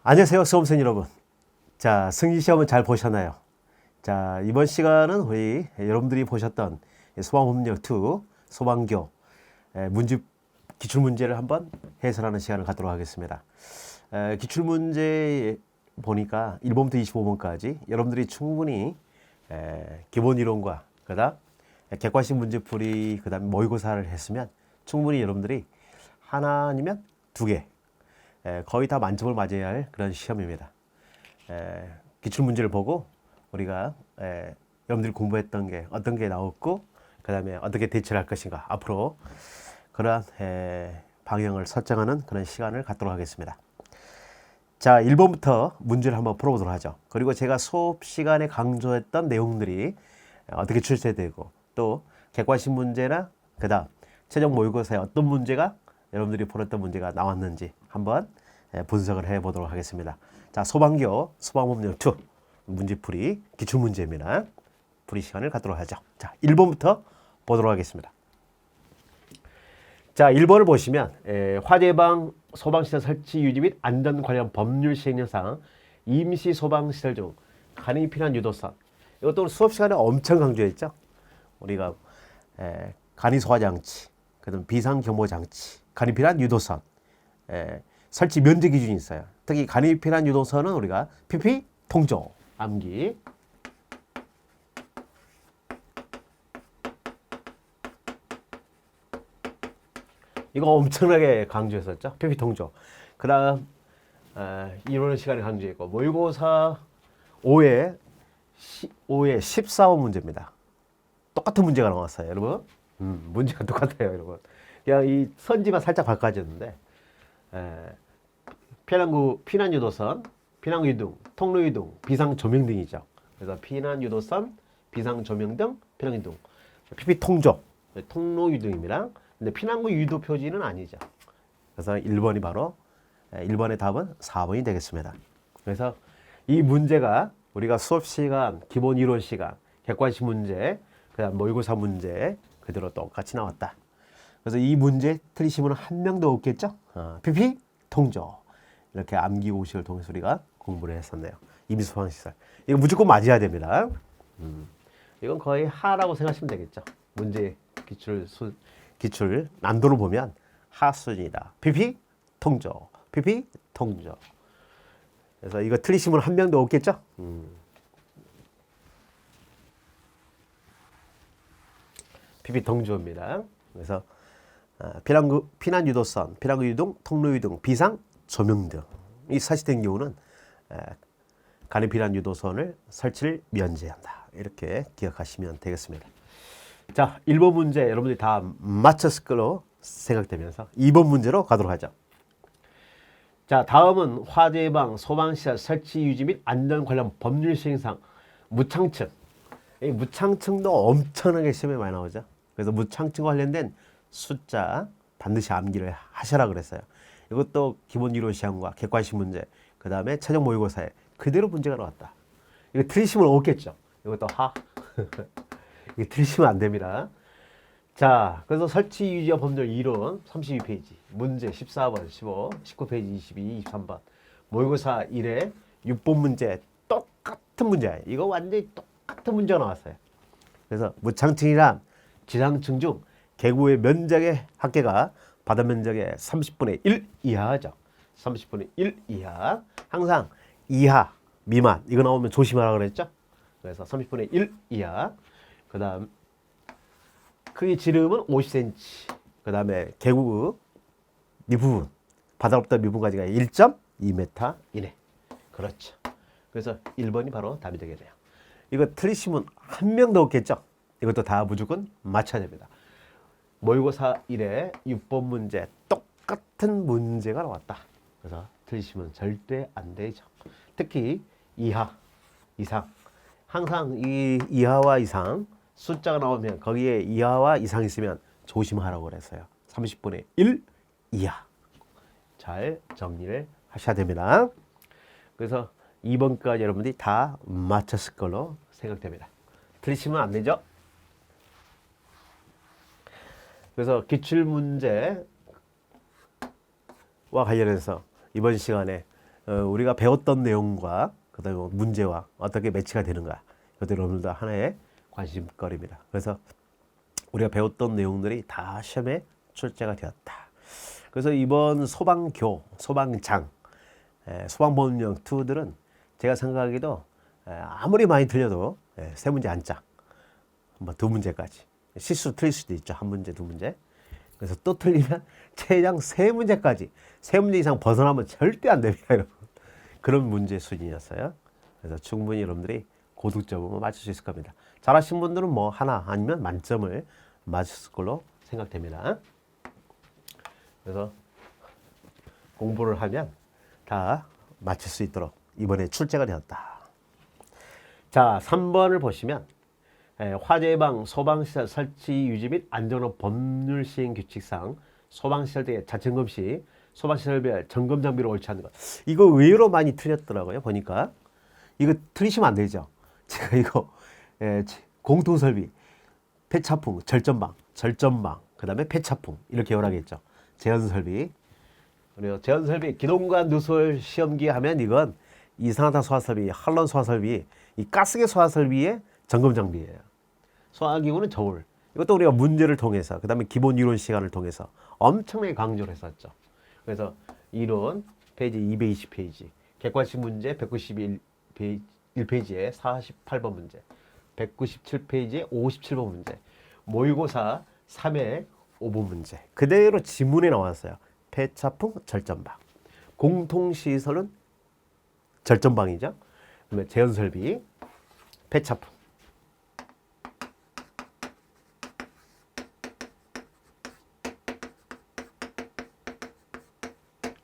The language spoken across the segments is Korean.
안녕하세요, 수험생 여러분. 자, 승리시험은 잘 보셨나요? 자, 이번 시간은 우리 여러분들이 보셨던 소방법령 2, 소방교 문제, 기출문제를 한번 해설하는 시간을 갖도록 하겠습니다. 기출문제 보니까 1번부터 25번까지 여러분들이 충분히 기본 이론과 그다음 객관식 문제풀이 그다음 모의고사를 했으면 충분히 여러분들이 하나 아니면 두 개 거의 다 만점을 맞아야 할 그런 시험입니다. 기출문제를 보고 우리가 여러분들이 공부했던 게 어떤 게 나왔고 그 다음에 어떻게 대처를 할 것인가 앞으로 그러한 방향을 설정하는 그런 시간을 갖도록 하겠습니다. 자, 1번부터 문제를 한번 풀어보도록 하죠. 그리고 제가 수업 시간에 강조했던 내용들이 어떻게 출제되고 또 객관식 문제나 그 다음 최종 모의고사에 어떤 문제가 여러분들이 풀었던 문제가 나왔는지 한번 분석을 해보도록 하겠습니다. 자, 소방교 소방법령 2 문제풀이 기출문제입니다. 풀이 시간을 갖도록 하죠. 자, 1번부터 보도록 하겠습니다. 자, 1번을 보시면 화재방 소방시설 설치 유지 및 안전 관련 법률 시행령상 임시 소방시설 중 간이 필요한 유도선, 이것도 수업 시간에 엄청 강조했죠. 우리가 간이 소화장치, 그다음 비상 경보 장치, 간이 필요한 유도선 설치 면제 기준이 있어요. 특히 간이 필요한 유도선은 우리가 PP 통조 암기. 이거 엄청나게 강조했었죠. PP 통조. 그 다음 이론 시간에 강조했고 모의고사 5회 14번 문제입니다. 똑같은 문제가 나왔어요, 여러분. 문제가 똑같아요, 여러분. 그냥 이 선지만 살짝 바꿔졌는데 피난유도선, 피난유등, 통로유등, 비상조명 등이죠. 그래서 피난유도선, 비상조명 등, 피난유등, PP통조, 통로유등입니다. 근데 피난구 유도 표지는 아니죠. 그래서 1번이 바로 1번의 답은 4번이 되겠습니다. 그래서 이 문제가 우리가 수업 시간, 기본 이론 시간, 객관식 문제, 그다음 모의고사 문제 그대로 똑같이 나왔다. 그래서 이 문제 틀리시면 한 명도 없겠죠? PP 통조 이렇게 암기 공식을 통해서 우리가 공부를 했었네요. 임시소방시설 이거 무조건 맞아야 됩니다. 이건 거의 하라고 생각하시면 되겠죠. 문제 기출 난도를 보면 하 수준이다. PP 통조, PP 통조. 그래서 이거 틀리시면 한 명도 없겠죠? PP 통조입니다. 그래서 피난유도선, 피난유등, 통로유등, 비상 조명 등 이 사실된 경우는 간이 필요한 유도선을 설치를 면제한다. 이렇게 기억하시면 되겠습니다. 자, 1번 문제 여러분들이 다 맞췄을 걸로 생각되면서 2번 문제로 가도록 하죠. 자, 다음은 화재 예방 소방시설 설치 유지 및 안전 관련 법률 시행상 무창층. 이 무창층도 엄청나게 시험에 많이 나오죠. 그래서 무창층과 관련된 숫자 반드시 암기를 하셔라 그랬어요. 이것도 기본 이론 시험과 객관식 문제, 그 다음에 최종 모의고사에 그대로 문제가 나왔다. 이거 틀리시면 없겠죠. 이것도 하. 이거 틀리시면 안 됩니다. 자, 그래서 설치 유지와 법률 이론 32페이지, 문제 14번, 15, 19페이지 22, 23번, 모의고사 1회 6번 문제 똑같은 문제예요. 이거 완전히 똑같은 문제가 나왔어요. 그래서 무창층이란 지상층 중 개구의 면적의 합계가 바다 면적의 30분의 1 이하죠. 30분의 1 이하. 항상 이하, 미만 이거 나오면 조심하라 그랬죠. 그래서 30분의 1 이하. 그 다음 크기 지름은 50cm. 그 다음에 계곡 밑부분 바다로부터 밑부분까지가 1.2m 이내. 그렇죠. 그래서 1번이 바로 답이 되겠네요. 이거 틀리시면 한 명도 없겠죠. 이것도 다 무조건 맞춰야 됩니다. 모의고사 1회 6번 문제 똑같은 문제가 나왔다. 그래서 틀리시면 절대 안 되죠. 특히 이하, 이상. 항상 이 이하와 이상 숫자가 나오면 거기에 이하와 이상 있으면 조심하라고 그랬어요. 30분의 1 이하. 잘 정리를 하셔야 됩니다. 그래서 2번까지 여러분들이 다 맞췄을 걸로 생각됩니다. 틀리시면 안 되죠. 그래서 기출문제와 관련해서 이번 시간에 우리가 배웠던 내용과 그다음에 문제와 어떻게 매치가 되는가, 이것도 여러분들 하나의 관심거리입니다. 그래서 우리가 배웠던 내용들이 다 시험에 출제가 되었다. 그래서 이번 소방교, 소방장, 소방법령 2들은 제가 생각하기도 아무리 많이 틀려도 세 문제 안짝, 뭐 두 문제까지 실수 틀릴 수도 있죠. 한 문제, 두 문제. 그래서 또 틀리면 최장 세 문제까지, 세 문제 이상 벗어나면 절대 안 됩니다, 여러분. 그런 문제 수준이었어요. 그래서 충분히 여러분들이 고득점을 맞출 수 있을 겁니다. 잘하신 분들은 뭐 하나 아니면 만점을 맞을 걸로 생각됩니다. 그래서 공부를 하면 다 맞출 수 있도록 이번에 출제가 되었다. 자, 3번을 보시면 화재 예방 소방시설 설치 유지 및 안전한 법률 시행 규칙상 소방시설 등의 자점검 시 소방시설별 점검 장비를 옳지 않는 것. 이거 의외로 많이 틀렸더라고요. 보니까 이거 틀리시면 안 되죠. 제가 이거 공통설비, 폐차풍, 절전방, 그 다음에 폐차풍 이렇게 요락했죠. 제연설비. 그리고 제연설비, 기동관 누설 시험기 하면 이건 이산화탄 소화설비, 한론 소화설비, 이 가스계 소화설비의 점검 장비예요. 소화기구는 저울. 이것도 우리가 문제를 통해서, 그 다음에 기본 이론 시간을 통해서 엄청나게 강조를 했었죠. 그래서 이론 페이지 220페이지, 객관식 문제 191페이지에 48번 문제, 197페이지에 57번 문제, 모의고사 3회 5번 문제 그대로 지문에 나왔어요. 폐차풍, 절전방. 공통시설은 절전방이죠. 그다음에 제연설비, 폐차풍.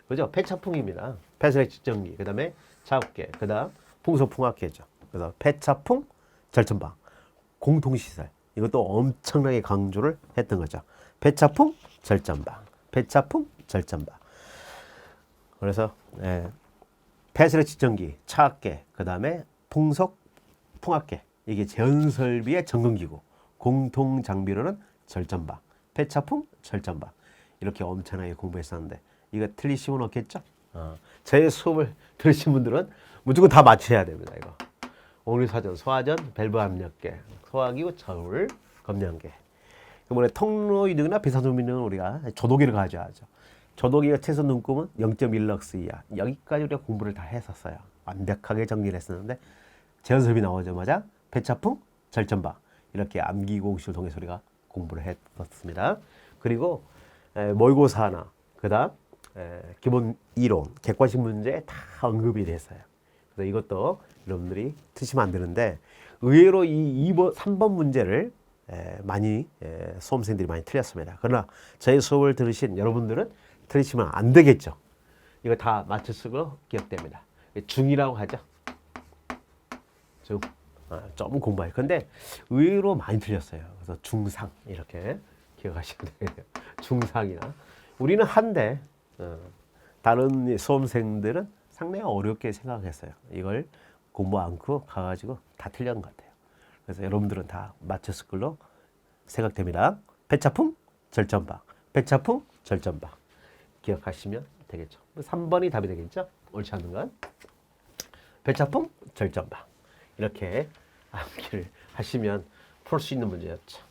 그죠? 폐차풍입니다. 폐쇄력 측정기, 그 다음에 작업계, 그 다음 풍속풍압계죠. 그래서 폐차풍, 절전방, 공통시설. 이것도 엄청나게 강조를 했던 거죠. 폐차풍, 절전방, 폐차풍, 절전방. 그래서 폐쇄력 측정기, 차압계, 그 다음에 풍속풍압계. 이게 제연설비의 점검기구. 공통장비로는 절전방, 폐차풍, 절전방. 이렇게 엄청나게 공부했었는데 이거 틀리시면 없겠죠? 제 수업을 들으신 분들은 무조건 다 맞춰야 됩니다. 이거 옥류사전, 소화전, 밸브 압력계, 소화기구, 저울, 검량계. 이번에 통로이등이나 비산소이등은 우리가 조도기를 가져야죠. 조도기가 최소 눈금은 0.1럭스 이하. 여기까지 우리가 공부를 다 했었어요. 완벽하게 정리를 했었는데 제연설비 나오자마자 폐차풍, 절전방 이렇게 암기 공식을 통해서 우리가 공부를 했었습니다. 그리고 모의고사 하나, 그 다음 기본 이론, 객관식 문제 다 언급이 됐어요. 그래서 이것도 여러분들이 틀리시면 안 되는데 의외로 이 3번 문제를 많이 수험생들이 많이 틀렸습니다. 그러나 저희 수업을 들으신 여러분들은 틀리시면 안 되겠죠. 이거 다 맞출 수가 기억됩니다. 중이라고 하죠. 중. 좀 공부해요. 근데 의외로 많이 틀렸어요. 그래서 중상 이렇게 기억하시면 돼요. 중상이나 우리는 한데 다른 수험생들은 상당히 어렵게 생각했어요. 이걸 공부 않고 가가지고 다 틀린 것 같아요. 그래서 여러분들은 다 맞췄을 걸로 생각됩니다. 폐차풍, 절전방, 폐차풍, 절전방 기억하시면 되겠죠. 3번이 답이 되겠죠. 옳지 않는 건 폐차풍, 절전방 이렇게 암기를 하시면 풀 수 있는 문제였죠.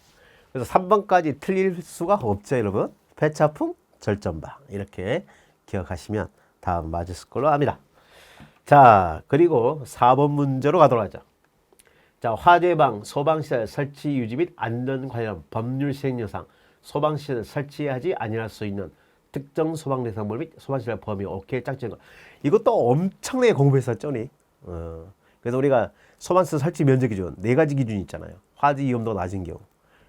그래서 3번까지 틀릴 수가 없죠, 여러분. 폐차풍, 절전방 이렇게 기억하시면 다음 맞을 걸로 압니다. 자, 그리고 4번 문제로 가도록 하죠. 자, 화재 예방 소방시설 설치 유지 및 안전 관련 법률 시행 영상 소방시설 설치하지 아니할 수 있는 특정 소방 대상물 및 소방시설 범위 오케이 짝지은 것. 이것도 엄청나게 공부했었죠. 그래서 우리가 소방시설 설치 면적 기준 4가지 기준이 있잖아요. 화재 위험도가 낮은 경우,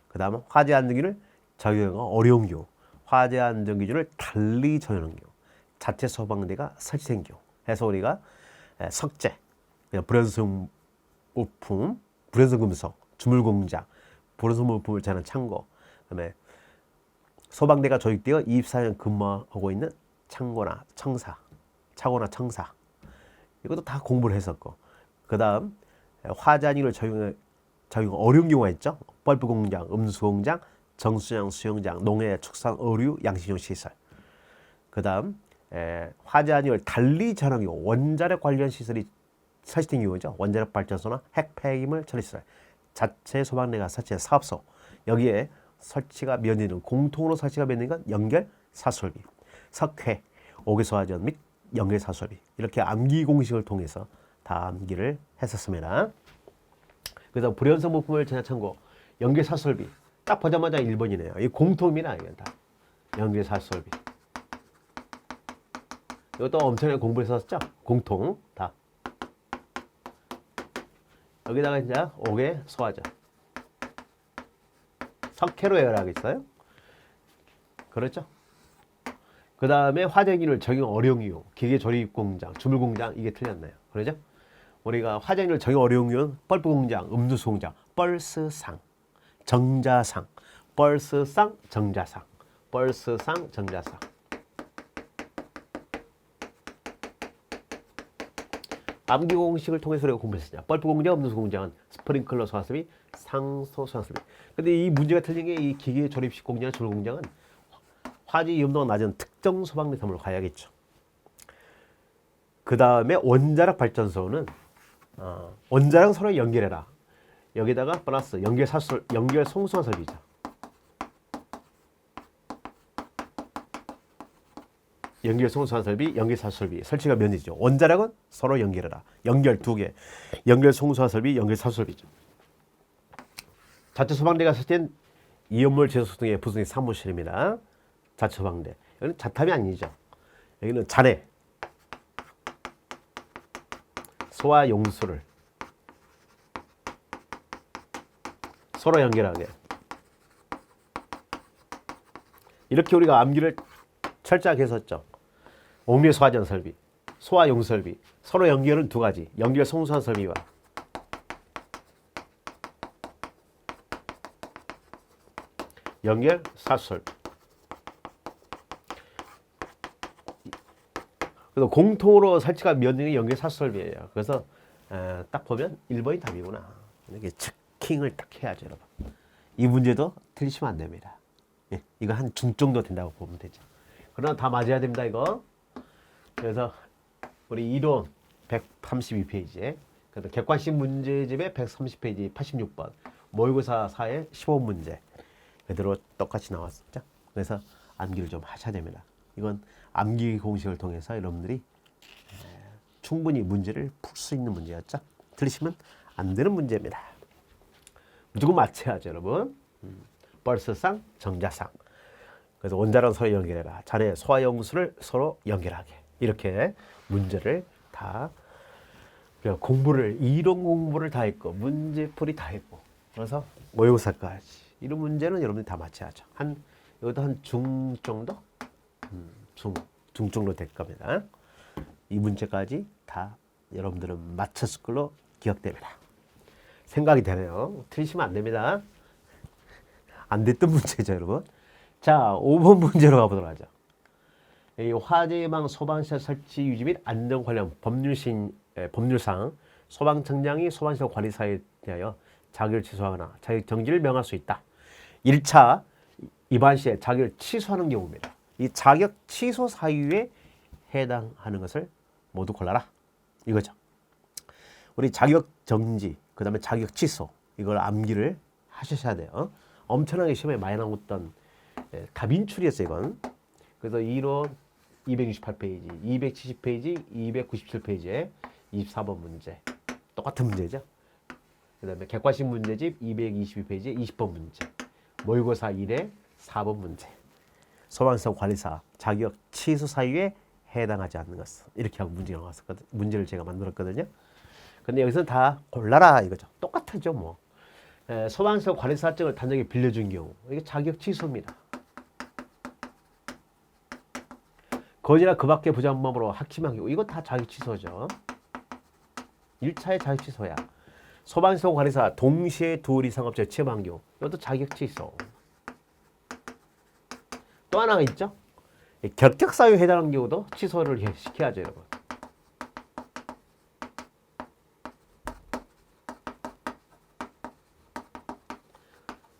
그 다음에 화재 안전 기준을 적용하기가 어려운 경우, 화재 안전 기준을 달리 적용하는 경우, 자체 소방대가 설치된 경우 해서 우리가 석재, 불연성 부품, 불연성 금속, 주물공장, 불연성 물품을 제한한 창고, 그다음에 소방대가 조직되어 24년 근무하고 있는 창고나 청사, 차고나 청사 이것도 다 공부를 했었고, 그 다음 화재안전을 적용 어려운 경우가 있죠. 펄프 공장, 음수 공장, 정수장, 수영장, 농해, 축산, 의류, 양식용 시설. 그 다음 화재 안위를 달리 전환하기 원자력 관련 시설이 설치된 경우죠. 원자력 발전소나 핵 폐기물 처리시설, 자체 소방내가 설치한 사업소, 여기에 설치가 면제된 공통으로 설치가 면제된 건 연결 사설비, 석회, 오개소화전 및 연결 사설비, 이렇게 암기 공식을 통해서 다 암기를 했었습니다. 그래서 불연성 부품을 전야 참고 연결 사설비 딱 보자마자 1번이네요. 이 공통입니다. 이건 다 연결 사설비. 이것도 엄청나게 공부했었죠. 공통 다. 여기다가 이제 오개 소화전. 석회로 해결하겠어요? 그렇죠? 그 다음에 화재기를 적용 어려운 이유, 기계 조립 공장, 주물 공장, 이게 틀렸나요? 그러죠? 우리가 화재기를 적용 어려운 이유는 뻘프 공장, 음누수 공장, 뻘스상, 정자상, 뻘스상, 정자상, 뻘스상, 정자상. 암기 공식을 통해서 우리가 공부했었냐. 뻘프 공장, 음누수 공장은 스프링클러 소화설비, 상소 소화설비. 근데 이 문제가 틀린 게 이 기계 조립식 공장, 주물 공장은 화재 위험도가 낮은 특정 소방대 사무로 가야겠죠. 그 다음에 원자력 발전소는 원자력 서로 연결해라. 여기다가 플러스 연결 사설, 연결 송수화 설비죠. 연결 송수화 설비, 연결 사설 설비 설치가 면제죠. 원자력은 서로 연결해라. 연결 2개. 연결 송수화 설비, 연결 사설 설비죠. 자체 소방대가 설치된 이온물 제소 등의 부수의 사무실입니다. 자체 소방대. 여기는 자탑이 아니죠. 여기는 잔해, 소화 용수를 서로 연결하게. 이렇게 우리가 암기를 철저하게 했었죠. 옥류 소화전 설비, 소화 용수 설비. 서로 연결은 2가지. 연결 송수화 설비와 연결 사수 설비. 그래서 공통으로 설치가 면적이 연결 사수 설비예요. 그래서 딱 보면 1번이 답이구나. 이렇게 체킹을 딱 해야죠, 여러분. 이 문제도 틀리시면 안 됩니다. 예, 이거 한 중 정도 된다고 보면 되죠. 그러나 다 맞아야 됩니다, 이거. 그래서 우리 이론 132페이지에 그래서 객관식 문제집의 130페이지 86번 모의고사 4의 15문제 그대로 똑같이 나왔었죠. 그래서 암기를 좀 하셔야 됩니다. 이건 암기 공식을 통해서 여러분들이 충분히 문제를 풀 수 있는 문제였죠. 틀리시면 안 되는 문제입니다. 무조건 맞춰야죠, 여러분. 뻘스상, 정자상. 그래서 원자랑 서로 연결해라. 잔해 소화용수를 서로 연결하게. 이렇게 문제를 다 공부를, 이론 공부를 다 했고 문제풀이 다 했고 그래서 모의고사까지 이런 문제는 여러분들이 다 맞춰야죠. 이것도 한 중 정도? 중 정도 될 겁니다. 이 문제까지 다 여러분들은 맞췄을 걸로 기억됩니다. 생각이 되네요. 틀리시면 안 됩니다. 안 됐던 문제죠, 여러분. 자, 5번 문제로 가보도록 하죠. 이 화재 예방 소방시설 설치 유지 및 안전 관련 법률상 소방청장이 소방시설 관리사에 대하여 자격을 취소하거나 자격 정지를 명할 수 있다. 1차 위반 시에 자격을 취소하는 경우입니다. 이 자격 취소 사유에 해당하는 것을 모두 골라라. 이거죠. 우리 자격 정지, 그 다음에 자격 취소, 이걸 암기를 하셔야 돼요. 엄청나게 시험에 많이 나왔던 다빈출이었어요, 이건. 그래서 이론 268페이지, 270페이지, 297페이지에 24번 문제. 똑같은 문제죠. 그 다음에 객관식 문제집 222페이지에 20번 문제. 모의고사 1에 4번 문제. 소방시설 관리사 자격 취소 사유에 해당하지 않는 것은 이렇게 하고 문제가 나왔었거든요. 문제를 제가 만들었거든요. 근데 여기서는 다 골라라 이거죠. 똑같죠, 뭐. 소방시설 관리사증을 단장에 빌려준 경우 이게 자격 취소입니다. 거지나 그 밖의 부정범으로 학침한 경우 이거 다 자격 취소죠. 1차의 자격 취소야. 소방시설 관리사 동시에 둘 이상 업체 취업한 경우 이것도 자격 취소. 또 하나가 있죠. 결격 사유에 해당하는 경우도 취소를 시켜야죠, 여러분.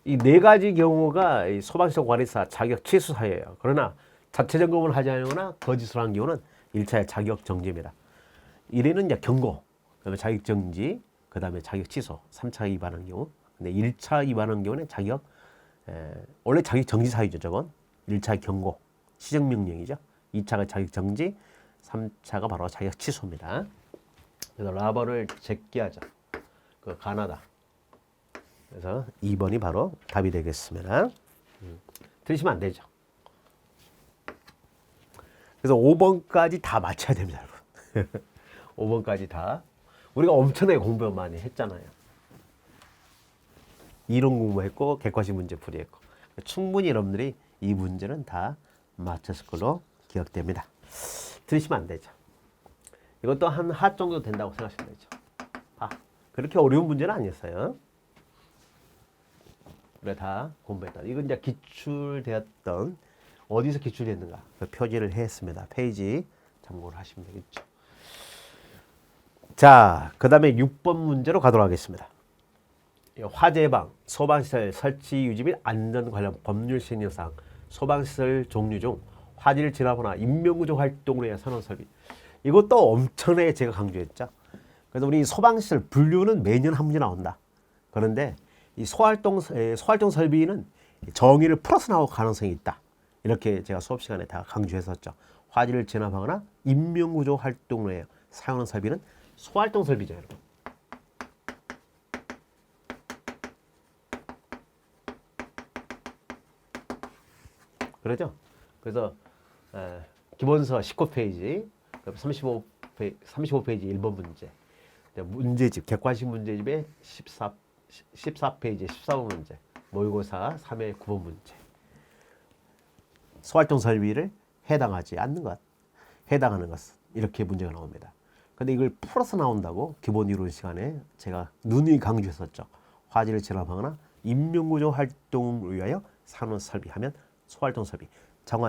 이 4가지 경우가 소방시설 관리사 자격 취소 사유예요. 그러나 자체 점검을 하지 않거나 거짓을 한 경우는 1차의 자격 정지입니다. 1위는 이제 경고, 그다음에 자격 정지, 그다음에 자격 취소, 3차 위반한 경우. 근데 1차 위반한 경우는 원래 자격 정지 사유죠, 저건. 1차 경고, 시정 명령이죠. 2차가 자격 정지, 3차가 바로 자격 취소입니다. 그래서 라버를 제끼하자. 그 가나다. 그래서 2번이 바로 답이 되겠습니다. 들으시면 안 되죠. 그래서 5번까지 다 맞춰야 됩니다, 여러분. 5번까지 다. 우리가 엄청나게 공부 많이 했잖아요. 이론 공부했고 객관식 문제 풀이했고. 충분히 여러분들이 이 문제는 다 맞췄을 걸로 기억됩니다. 들으시면 안 되죠. 이것도 한 하 정도 된다고 생각하시면 되죠. 그렇게 어려운 문제는 아니었어요. 그래 다 공부했다. 이건 이제 기출되었던 어디서 기출됐는가 그 표지를 했습니다. 페이지 참고를 하시면 되겠죠. 자, 그 다음에 6번 문제로 가도록 하겠습니다. 화재 예방, 소방시설 설치 유지 및 안전 관련 법률 시행령 소방시설 종류 중 화재를 진압하거나 인명구조 활동을 위한 산업설비. 이것도 엄청나게 제가 강조했죠. 그래서 우리 소방시설 분류는 매년 한 문제 나온다. 그런데 이 소활동 설비는 정의를 풀어서 나올 가능성이 있다. 이렇게 제가 수업 시간에 다 강조했었죠. 화재를 진압하거나 인명구조 활동을 위해 사용하는 설비는 소활동 설비죠, 여러분. 그렇죠? 그래서 기본서 19페이지, 35페이지 1번 문제, 문제집, 객관식 문제집의 14페이지 14번 문제, 모의고사 3회 9번 문제. 소활동 설비를 해당하지 않는 것, 해당하는 것, 이렇게 문제가 나옵니다. 근데 이걸 풀어서 나온다고 기본 이론 시간에 제가 누누이 강조했었죠. 화재를 진압하거나 인명구조 활동을 위하여 산업 설비하면 소활동 설비.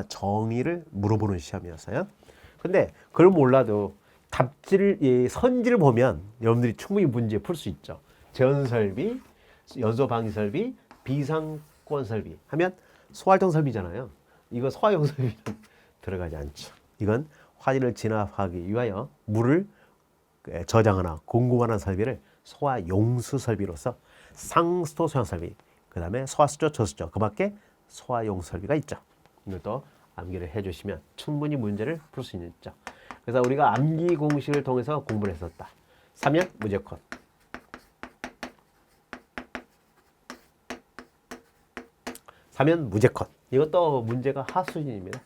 정의를 물어보는 시험이었어요. 근데 그걸 몰라도 답지를 선지를 보면 여러분들이 충분히 문제 풀 수 있죠. 제한 설비, 연소 방지 설비, 비상권 설비 하면 소활동 설비잖아요. 이거 소화용 설비는 들어가지 않죠. 이건 화재를 진압하기 위하여 물을 저장하나 공급하는 설비를 소화용수 설비로서 상수도 소형 설비, 그 다음에 소화수조, 저수조, 그 밖에 소화용 설비가 있죠. 이것도 암기를 해주시면 충분히 문제를 풀 수 있죠. 그래서 우리가 암기 공식을 통해서 공부를 했었다. 3면 무조건. 3면 무조건. 이것도 문제가 하수진입니다.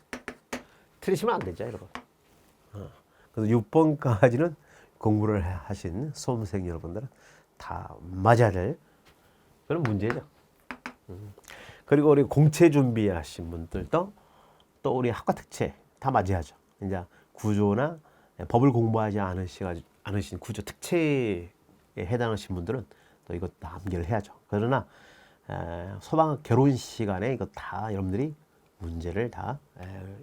틀리시면 안 되죠, 여러분. 그래서 6번까지는 공부를 하신 수험생 여러분들은 다 맞아야 될 그런 문제죠. 그리고 우리 공채 준비하신 분들도 또 우리 학과 특채 다 맞아야죠. 이제 구조나 법을 공부하지 않으신 구조 특채에 해당하신 분들은 또 이것 다 암기를 해야죠. 그러나 소방 결혼 시간에 이거 다 여러분들이 문제를 다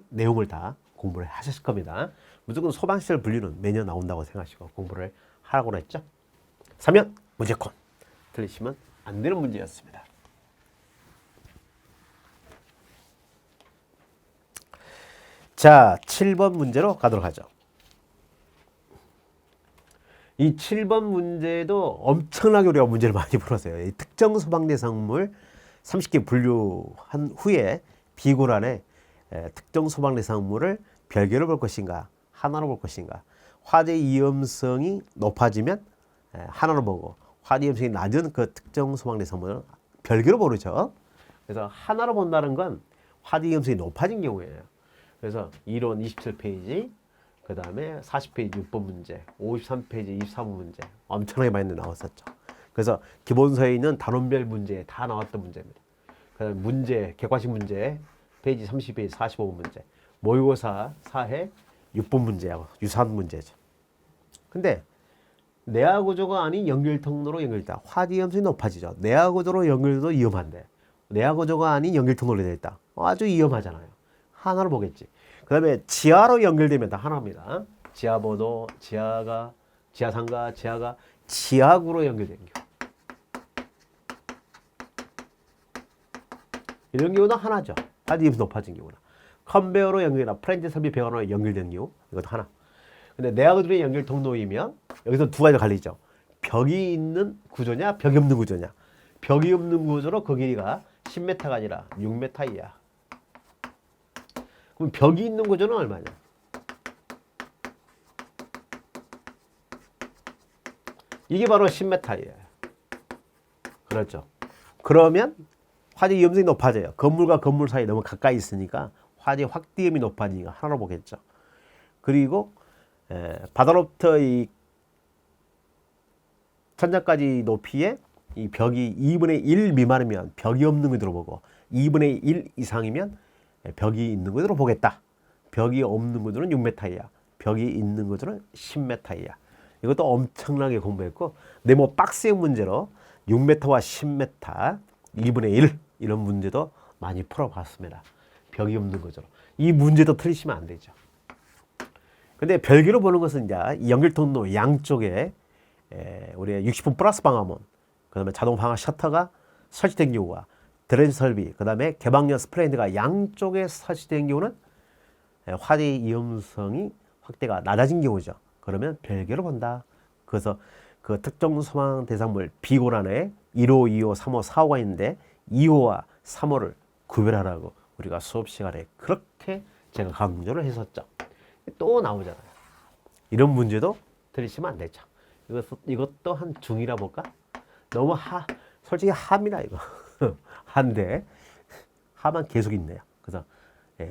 내용을 다 공부를 하셨을 겁니다. 무조건 소방시설 분류는 매년 나온다고 생각하시고 공부를 하라고 했죠. 3면 무조건. 틀리시면 안 되는 문제였습니다. 자, 7번 문제로 가도록 하죠. 이 7번 문제도 엄청나게 우리가 문제를 많이 풀었어요. 이 특정 소방 대상물 30개 분류한 후에 비고란에 특정 소방 대상물을 별개로 볼 것인가, 하나로 볼 것인가. 화재 위험성이 높아지면 하나로 보고, 화재 위험성이 낮은 그 특정 소방 대상물은 별개로 보르죠. 그래서 하나로 본다는 건 화재 위험성이 높아진 경우예요. 그래서 이론 27페이지, 그 다음에 40페이지 6번 문제, 53페이지 24번 문제 엄청나게 많이 나왔었죠. 그래서 기본서에 있는 단원별 문제에 다 나왔던 문제입니다. 그 다음에 문제, 객관식 문제 페이지 30페이지 45번 문제, 모의고사 4회 6번 문제하고 유사한 문제죠. 근데 내화구조가 아닌 연결통로로 연결됐다. 화재 위험성이 높아지죠. 내화구조로 연결도 위험한데 내화구조가 아닌 연결통로로 되어 있다. 아주 위험하잖아요. 하나로 보겠지. 그 다음에 지하로 연결되면 다 하나입니다. 지하보도, 지하상가, 지하가 지하구로 연결된 경우. 이런 경우는 하나죠. 화재 위험이 높아진 경우나. 컨베어로 연결이나 프렌즈 설비 배관으로 연결된 경우 이것도 하나. 근데 내화기둥의 연결 통로이면 여기서 두 가지가 갈리죠. 벽이 있는 구조냐, 벽이 없는 구조냐. 벽이 없는 구조로 그 길이가 10m가 아니라 6m이야. 그럼 벽이 있는 구조는 얼마냐? 이게 바로 10m예요. 그렇죠. 그러면 화재 위험성이 높아져요. 건물과 건물 사이 너무 가까이 있으니까 화재 확대 위험이 높아지니까 하나로 보겠죠. 그리고 바다로부터 이 천장까지 높이에 이 벽이 2분의 1 미만이면 벽이 없는 구조로 보고 2분의 1 이상이면 벽이 있는 구조로 보겠다. 벽이 없는 구조는 6m이야. 벽이 있는 구조는 10m이야. 이것도 엄청나게 공부했고 네모 박스의 문제로 6m와 10m, 2분의 1 이런 문제도 많이 풀어봤습니다. 벽이 없는 구조로. 이 문제도 틀리시면 안 되죠. 근데 별개로 보는 것은 이제 이 연결통로 양쪽에 우리가 60분 플러스 방화문, 그 다음에 자동 방화 셔터가 설치된 경우와 드레인 설비, 그 다음에 개방형 스프레이드가 양쪽에 설치된 경우는 화재 위험성이 확대가 낮아진 경우죠. 그러면 별개로 본다. 그래서 그 특정 소방 대상물 비고란에 1호, 2호, 3호, 4호가 있는데 2호와 3호를 구별하라고 우리가 수업 시간에 그렇게 제가 강조를 했었죠. 또 나오잖아요. 이런 문제도 들으시면 안 되죠. 이것도 한 중이라 볼까? 너무 솔직히 하입니다 이거. 한데 하만 계속 있네요. 그래서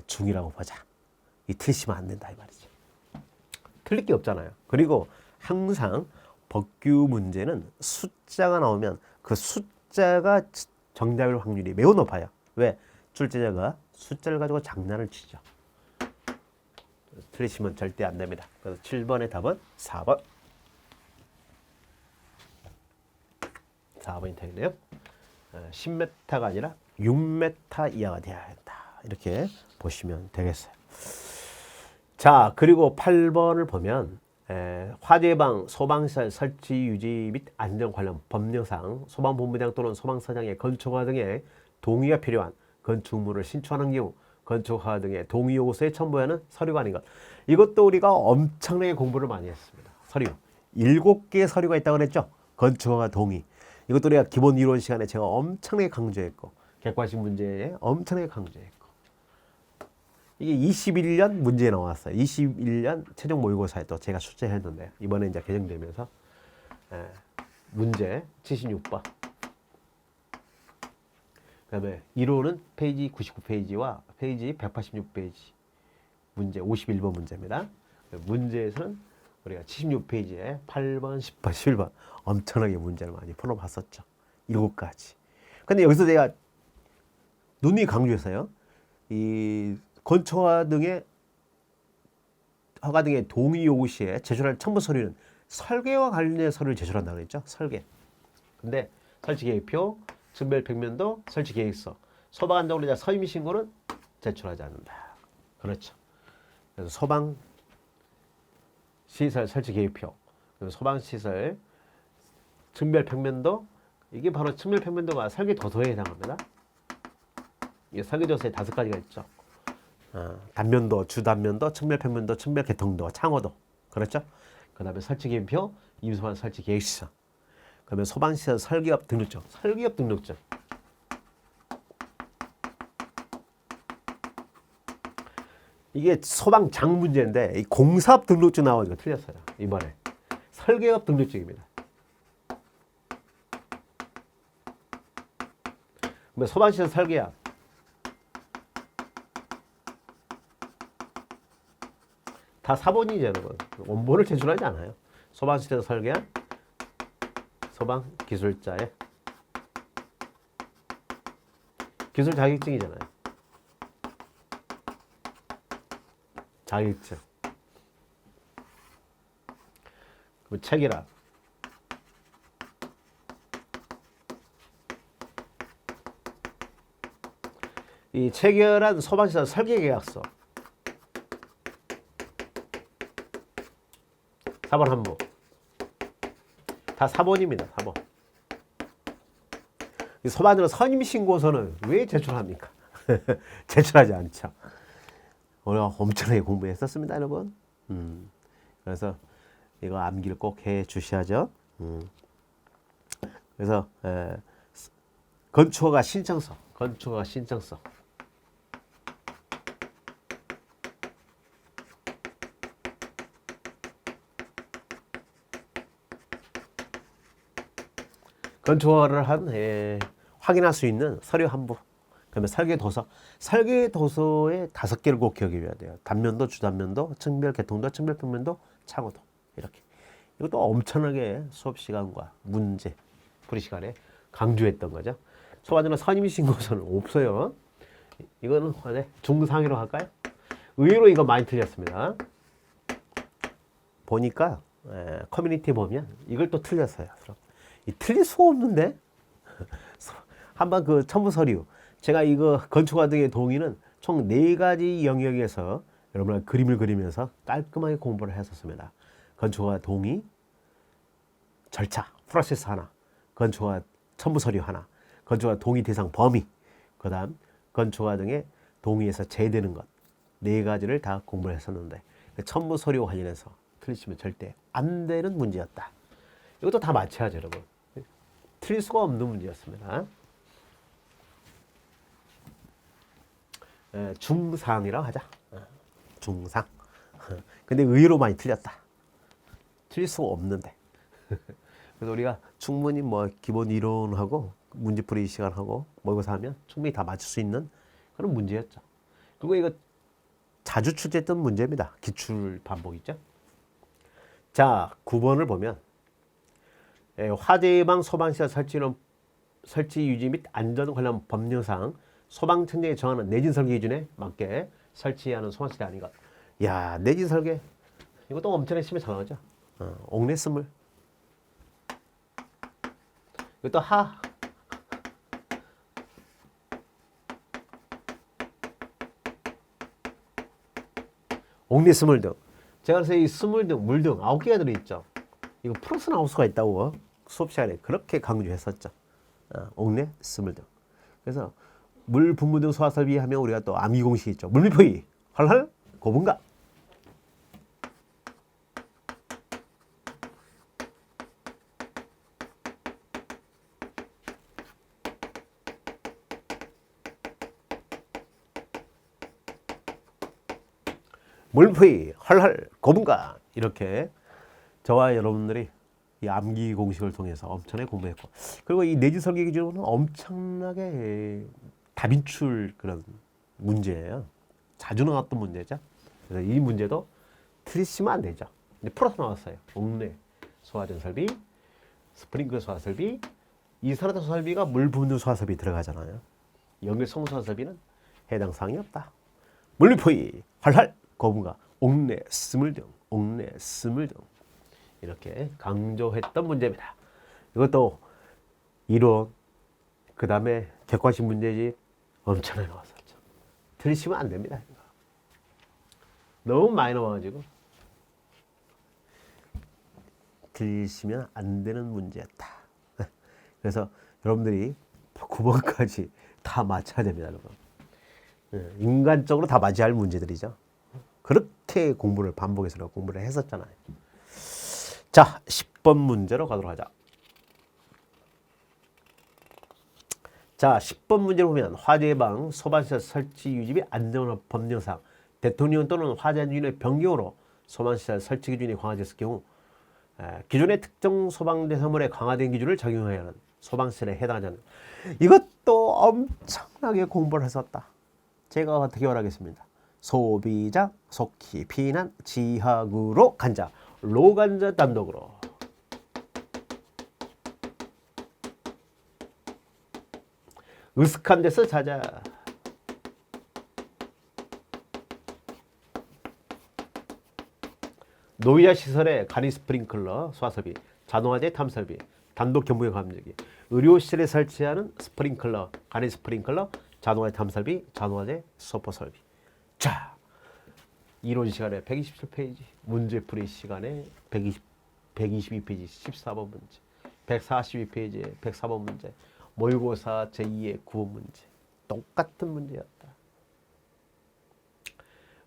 중이라고 보자. 이 틀리시면 안 된다 이 말이죠. 틀릴 게 없잖아요. 그리고 항상 법규 문제는 숫자가 나오면 그 숫자가 정답일 확률이 매우 높아요. 왜? 출제자가 숫자를 가지고 장난을 치죠. 틀리시면 절대 안 됩니다. 그래서 7번의 답은 4번. 4번이 되겠네요. 10m가 아니라 6m 이하가 돼야 한다. 이렇게 보시면 되겠어요. 자, 그리고 8번을 보면 화재 예방 소방시설 설치 유지 및 안전 관련 법령상 소방본부장 또는 소방서장의 건축허가 등의 동의가 필요한 건축물을 신축하는 경우 건축허가 등의 동의 요구서에 첨부해야 하는 서류가 아닌 것. 이것도 우리가 엄청나게 공부를 많이 했습니다. 서류. 7개의 서류가 있다고 그랬죠. 건축허가 동의. 이것도 우리가 기본 이론 시간에 제가 엄청나게 강조했고 객관식 문제에 엄청나게 강조했고 이게 21년 문제에 나왔어요. 21년 최종 모의고사에 또 제가 출제했는데 이번에 이제 개정되면서 문제 76번. 그다음에 이론은 페이지 99페이지와 페이지 186페이지 문제 51번 문제입니다. 문제에서는 우리가 76페이지에 8번, 10번, 11번 엄청나게 문제를 많이 풀어봤었죠. 7가지. 근데 여기서 제가 눈이 강조해서요. 이 건축허가 등의 동의 요구 시에 제출할 첨부 서류는 설계와 관련된 서류를 제출한다고 했죠. 설계. 근데 설치 계획표, 증별 평면도, 설치 계획서, 소방 안전관리자 서임 신고는 제출하지 않는다. 그렇죠. 그래서 소방 시설 설치 계획표, 소방 시설 증별 평면도, 이게 바로 증별 평면도가 설계 도서에 해당합니다. 이게 설계 도서에 5가지가 있죠. 단면도, 주단면도, 측면 평면도, 측면 개통도, 창호도. 그렇죠? 그 다음에 설치 계획표, 임소방 설치 계획서. 그러면 소방시설 설계업 등록증. 설계업 등록증. 이게 소방장 문제인데 이 공사업 등록증 나오니까 틀렸어요. 이번에. 설계업 등록증입니다. 소방시설 설계업. 다 사본이죠, 여러분. 원본을 제출하지 않아요. 소방시설 설계한 소방기술자의 기술 자격증이잖아요. 자격증. 그럼 체계라. 이 체결한 소방시설 설계계약서. 4번 한부. 다 사본입니다. 사본. 소방으로 선임신고서는 왜 제출합니까? 제출하지 않죠. 우리가 엄청나게 공부했었습니다, 여러분. 그래서 이거 암기를 꼭 해 주셔야죠. 그래서 건축허가 신청서, 건축허가 신청서. 건축허가를 한 확인할 수 있는 서류 한 부. 그다음에 설계도서. 설계도서에 5개를 꼭 기억해줘야 돼요. 단면도, 주단면도, 층별 개통도, 층별 평면도, 차고도. 이렇게. 이것도 엄청나게 수업 시간과 문제 풀이 시간에 강조했던 거죠. 소화전은 선임신고서는 없어요. 이거는 중상위로 할까요? 의외로 이거 많이 틀렸습니다. 보니까 커뮤니티 보면 이걸 또 틀렸어요. 이 틀릴 수가 없는데 한번 그 첨부 서류 제가 이거 건축과 등의 동의는 총 4가지 영역에서 여러분과 그림을 그리면서 깔끔하게 공부를 했었습니다. 건축과 동의 절차 프로세스 하나, 건축과 첨부 서류 하나, 건축과 동의 대상 범위, 그 다음 건축과 등의 동의에서 제외되는 것 4가지를 다 공부를 했었는데 첨부 서류 관련해서 틀리시면 절대 안 되는 문제였다. 이것도 다 맞춰야죠, 여러분. 틀릴 수가 없는 문제였습니다. 중상이라고 하자. 중상. 근데 의외로 많이 틀렸다. 틀릴 수가 없는데. 그래서 우리가 충분히 뭐 기본 이론하고 문제풀이 시간하고 모의고사 하면 충분히 다 맞출 수 있는 그런 문제였죠. 그리고 이거 자주 출제했던 문제입니다. 기출 반복 있죠. 자, 9번을 보면 화재 예방 소방시설 설치 유지 및 안전 관련 법령상 소방청장이 정하는 내진 설계 기준에 맞게 설치하는 소방시설이 아닌 것. 야, 내진 설계 이것도 엄청나게 심해 잘 나오죠. 옥내 스물. 이것도 옥내 스물 등. 제가 그래서 이 스물 등, 물 등 9개가 들어있죠. 이거 플러스 나올 수가 있다고 수업 시간에 그렇게 강조했었죠. 옥내 스물 등. 그래서 물 분무 등 소화 설비 하면 우리가 또 암기 공식이 있죠. 물밀포이 헐헐 고분가. 물밀포이 헐헐 고분가. 이렇게 저와 여러분들이 이 암기 공식을 통해서 엄청나게 공부했고, 그리고 이 내진 설계 기준은 엄청나게 다빈출 그런 문제예요. 자주 나왔던 문제죠. 그래서 이 문제도 틀리시면 안 되죠. 근데 풀어서 나왔어요. 옥내 소화전 설비, 스프링클러 소화 설비, 이산화탄소 설비가 물 붓는 소화 설비 들어가잖아요. 연결성 소화 설비는 해당 사항이 없다. 물밀포이 활활 거분가 옥내 스물 등, 옥내 스물 등 이렇게 강조했던 문제입니다. 이것도 이론, 그 다음에 객관식 문제집 엄청나게 나왔었죠. 틀리시면 안 됩니다. 너무 많이 나와가지고 틀리시면 안 되는 문제였다. 그래서 여러분들이 9번까지 다 맞춰야 됩니다, 여러분. 인간적으로 다 맞아야 할 문제들이죠. 그렇게 공부를 반복해서 공부를 했었잖아요. 자, 10번 문제로 가도록 하자. 자, 10번 문제를 보면 화재 예방 소방시설 설치 유지 및 안전 법령상 대통령 또는 화재안전위원회 변경으로 소방시설 설치 기준이 강화됐을 경우 기존의 특정 소방대사물에 강화된 기준을 적용해야 하는 소방시설에 해당하지 않는, 이것도 엄청나게 공부를 했었다. 제가 어떻게 말하겠습니다. 소비자 속히 피난 지하구로 간자 로간자 단독으로. 으슥한 데서 자자. 노이자 시설의 간이 스프링클러 소화설비, 자동화재 탐설비, 단독 견부의 감지기, 의료시설에 설치하는 스프링클러, 간이 스프링클러, 자동화재 탐설비, 자동화재 소포 설비. 자, 이론 시간에 127페이지, 문제풀이 시간에 122페이지 14번 문제, 142페이지에 104번 문제, 모의고사 제2의 9번 문제. 똑같은 문제였다.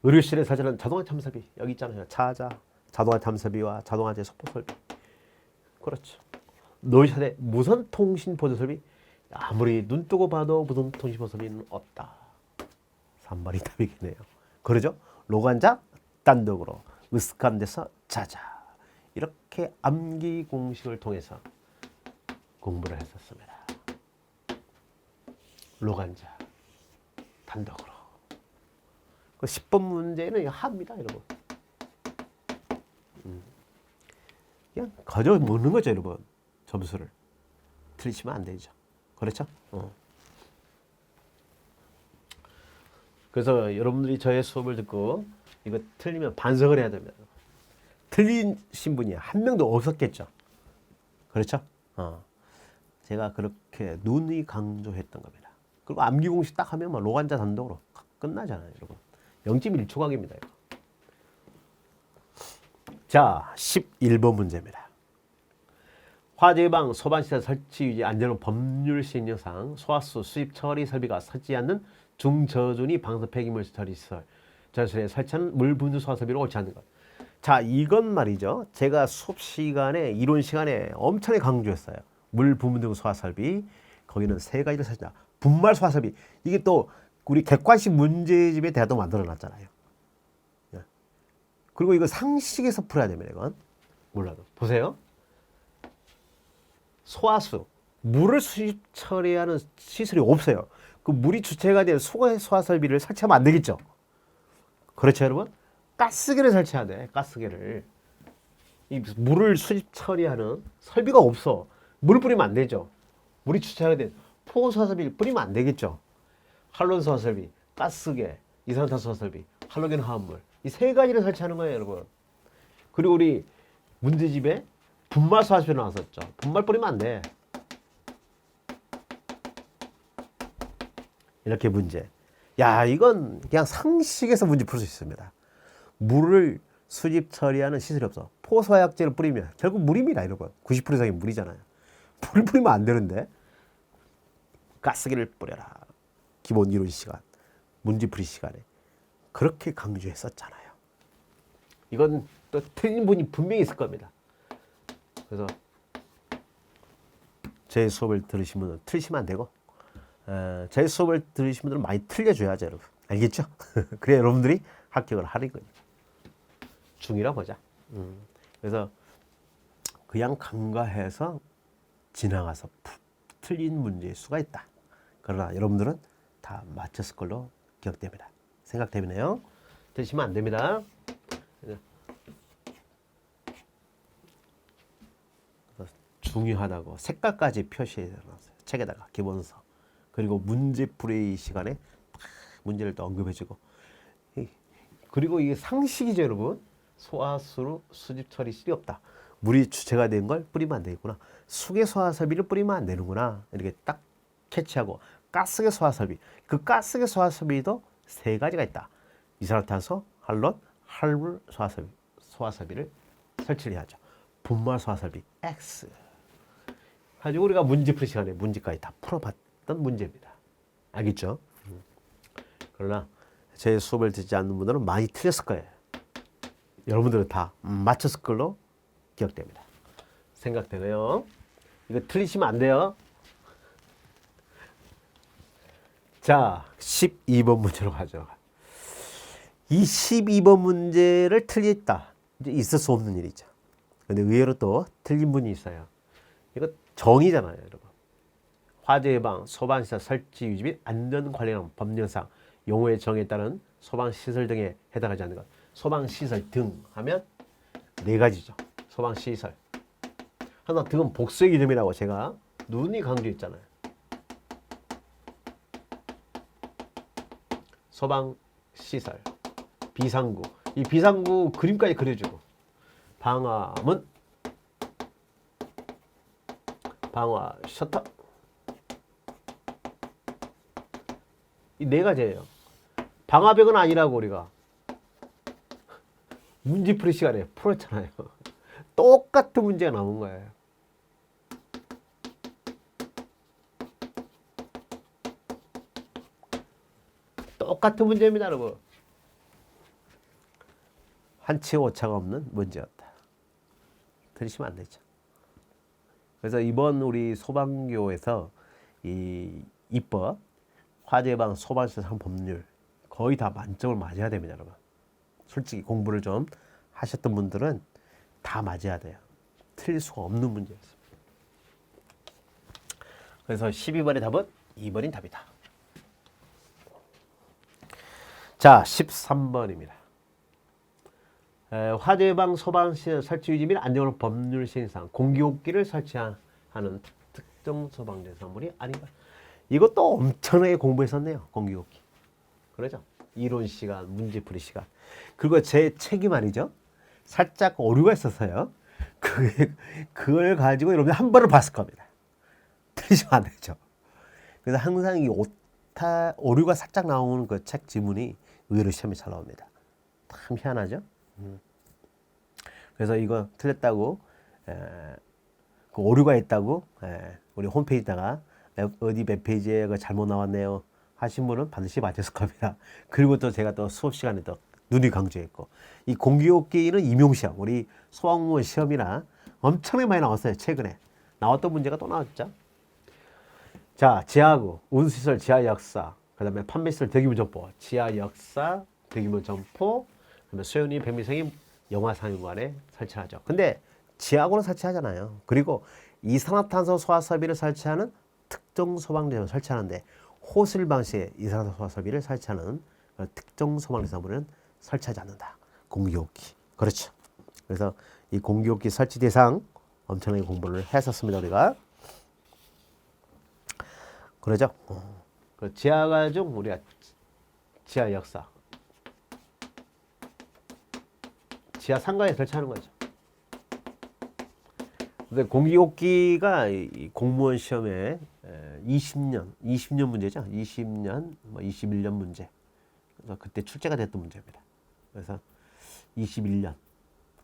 의료실에 설치하는 자동화 탐사비 여기 있잖아요. 자자 자동화 탐사비와 자동화재 속보 설비. 그렇죠. 노이션의 무선 통신 보조 설비 아무리 눈 뜨고 봐도 무선 통신 보조 설비는 없다. 3번이 답이겠네요. 그러죠? 로간자 단독으로 으슥한 데서 자자 이렇게 암기 공식을 통해서 공부를 했었습니다. 로간자 단독으로. 그 10번 문제는 합니다, 여러분. 그냥 거저 먹는 거죠, 여러분. 점수를 틀리시면 안 되죠. 그렇죠? 그래서 여러분들이 저의 수업을 듣고 이거 틀리면 반성을 해야 됩니다. 틀리신 분이 한 명도 없었겠죠. 그렇죠? 제가 그렇게 누누이 강조했던 겁니다. 그리고 암기 공식 딱 하면 뭐 로간자 단독으로 끝나잖아요, 여러분. 0.1초 각입니다. 이거. 자, 11번 문제입니다. 화재 예방, 소방시설 설치 유지 안전은 법률 시행령상 소화수 수입 처리 설비가 서지 않는 중저준위 방사 폐기물 처리 시설 전설에 설치하는 물 분수 소화 설비를 옳지 않는 것. 자, 이건 말이죠. 제가 수업 시간에 이론 시간에 엄청나게 강조했어요. 물 분수 소화 설비. 거기는 세 가지를 설치한다. 분말 소화 설비. 이게 또 우리 객관식 문제집에 대화도 만들어 놨잖아요. 그리고 이거 상식에서 풀어야 됩니다. 이건 몰라도 보세요. 소화수 물을 수입 처리하는 시설이 없어요. 그 물이 주체가 된 소화 설비를 설치하면 안 되겠죠. 그렇죠, 여러분? 가스계를 설치해야 돼. 가스계를. 이 물을 수입 처리하는 설비가 없어. 물 뿌리면 안 되죠. 물이 주체가 된 포 소화 설비를 뿌리면 안 되겠죠. 할론 소화 설비, 가스계, 이산화탄소 소화 설비, 할로겐 화합물. 이 세 가지를 설치하는 거예요, 여러분. 그리고 우리 문제집에 분말 소화 설비 나왔었죠. 분말 뿌리면 안 돼. 이렇게 문제. 야, 이건 그냥 상식에서 문제 풀 수 있습니다. 물을 수집 처리하는 시설이 없어. 포소화약제를 뿌리면 결국 물입니다, 여러분. 90% 이상이 물이잖아요. 물 뿌리면 안 되는데. 가스기를 뿌려라. 기본 이론 시간, 문제풀이 시간에 그렇게 강조했었잖아요. 이건 또 틀린 분이 분명히 있을 겁니다. 그래서 제 수업을 들으신 분은 틀리시면 안 되고 제 수업을 들으신 분들은 많이 틀려줘야죠, 여러분. 알겠죠? 그래야 여러분들이 합격을 하는 거예요. 중이라 보자. 그래서 그냥 간과해서 지나가서 틀린 문제의 수가 있다. 그러나 여러분들은 다 맞췄을 걸로 기억됩니다. 생각되네요. 드시면 안 됩니다. 중요하다고 색깔까지 표시해 놨어요. 책에다가 기본서. 그리고 문제풀이 시간에 문제를 또 언급해주고. 그리고 이게 상식이죠, 여러분. 소화수로 수집 처리 실이 없다. 물이 주체가 된 걸 뿌리면 안 되겠구나. 수계 소화 설비를 뿌리면 안 되는구나. 이렇게 딱 캐치하고 가스계 소화 설비. 그 가스계 소화 설비도 세 가지가 있다. 이산화탄소, 할론, 할물 소화 설비를 설치를 해야죠. 분말 소화 설비 X. 가지고 우리가 문제풀이 시간에 문제까지 다 풀어봤던 문제입니다. 알겠죠? 그러나 제 수업을 듣지 않는 분들은 많이 틀렸을 거예요. 여러분들은 다 맞췄을 걸로 기억됩니다. 생각되네요. 이거 틀리시면 안 돼요. 자, 12번 문제로 가죠. 이 12번 문제를 틀렸다. 이제 있을 수 없는 일이죠. 근데 의외로 또 틀린 분이 있어요. 이거 정의잖아요, 여러분. 화재 예방, 소방시설 설치 유지 및 안전 관련 법령상 용어의 정의에 따른 소방시설 등에 해당하지 않는 것. 소방시설 등 하면 네 가지죠. 소방시설. 하나 등은 복수의 이름이라고 제가 누누이 강조했잖아요. 소방시설, 비상구. 이 비상구 그림까지 그려주고. 방화문, 방화 셔터. 이 네 가지예요. 방화벽은 아니라고 우리가 문제풀이 시간에 풀었잖아요. 똑같은 문제가 나온 거예요. 똑같은 문제입니다, 여러분. 한치 오차가 없는 문제였다. 들으시면 안 되죠. 그래서 이번 우리 소방교에서 이 입법, 화재 예방, 소방시설 법률 거의 다 만점을 맞아야 됩니다, 여러분. 솔직히 공부를 좀 하셨던 분들은 다 맞아야 돼요. 틀릴 수가 없는 문제였습니다. 그래서 12번의 답은 2번인 답이다. 자, 13번입니다. 화재 예방 소방시설 설치 유지 및 안전을 법률 시행상 공기호흡기를 설치하는 특정 소방 대상물이 아닌가. 이것도 엄청나게 공부했었네요. 공기호흡기. 그러죠? 이론 시간, 문제풀이 시간. 그리고 제 책이 말이죠. 살짝 오류가 있었어요. 그걸 가지고 여러분이 한 번을 봤을 겁니다. 틀리시면 안 되죠. 그래서 항상 이 오류가 살짝 나오는 그 책 지문이 의외로 시험에 잘 나옵니다. 참 희한하죠? 그래서 이거 틀렸다고, 그 오류가 있다고, 우리 홈페이지다가 어디 몇 페이지에 그 잘못 나왔네요 하신 분은 반드시 맞았을 겁니다. 그리고 또 제가 또 수업 시간에 또 누누이 강조했고, 이 공기호흡기는 임용시험, 우리 소방공무원 시험이나 엄청나게 많이 나왔어요. 최근에 나왔던 문제가 또 나왔죠. 자, 지하구, 운수시설 지하 역사, 그 다음에 판매시설 대규모 점포, 지하 역사, 대규모 점포, 그 다음에 소연이 백미생이 영화상영관에 설치하죠. 근데 지하구는 설치하잖아요. 그리고 이산화탄소 소화설비를 설치하는 특정 소방대상을 설치하는데 호슬 방식의 이산화탄소 소화설비를 설치하는 특정 소방대상물은 설치하지 않는다. 공기호흡기. 그렇죠. 그래서 이 공기호흡기 설치 대상 엄청나게 공부를 했었습니다. 우리가. 그러죠. 그 지하가 중 우리가 지하 역사, 지하 상가에 설치하는 거죠. 근데 공기호흡기가 이 공무원 시험에 20년 문제죠. 20년, 21년 문제. 그래서 그때 출제가 됐던 문제입니다. 그래서 21년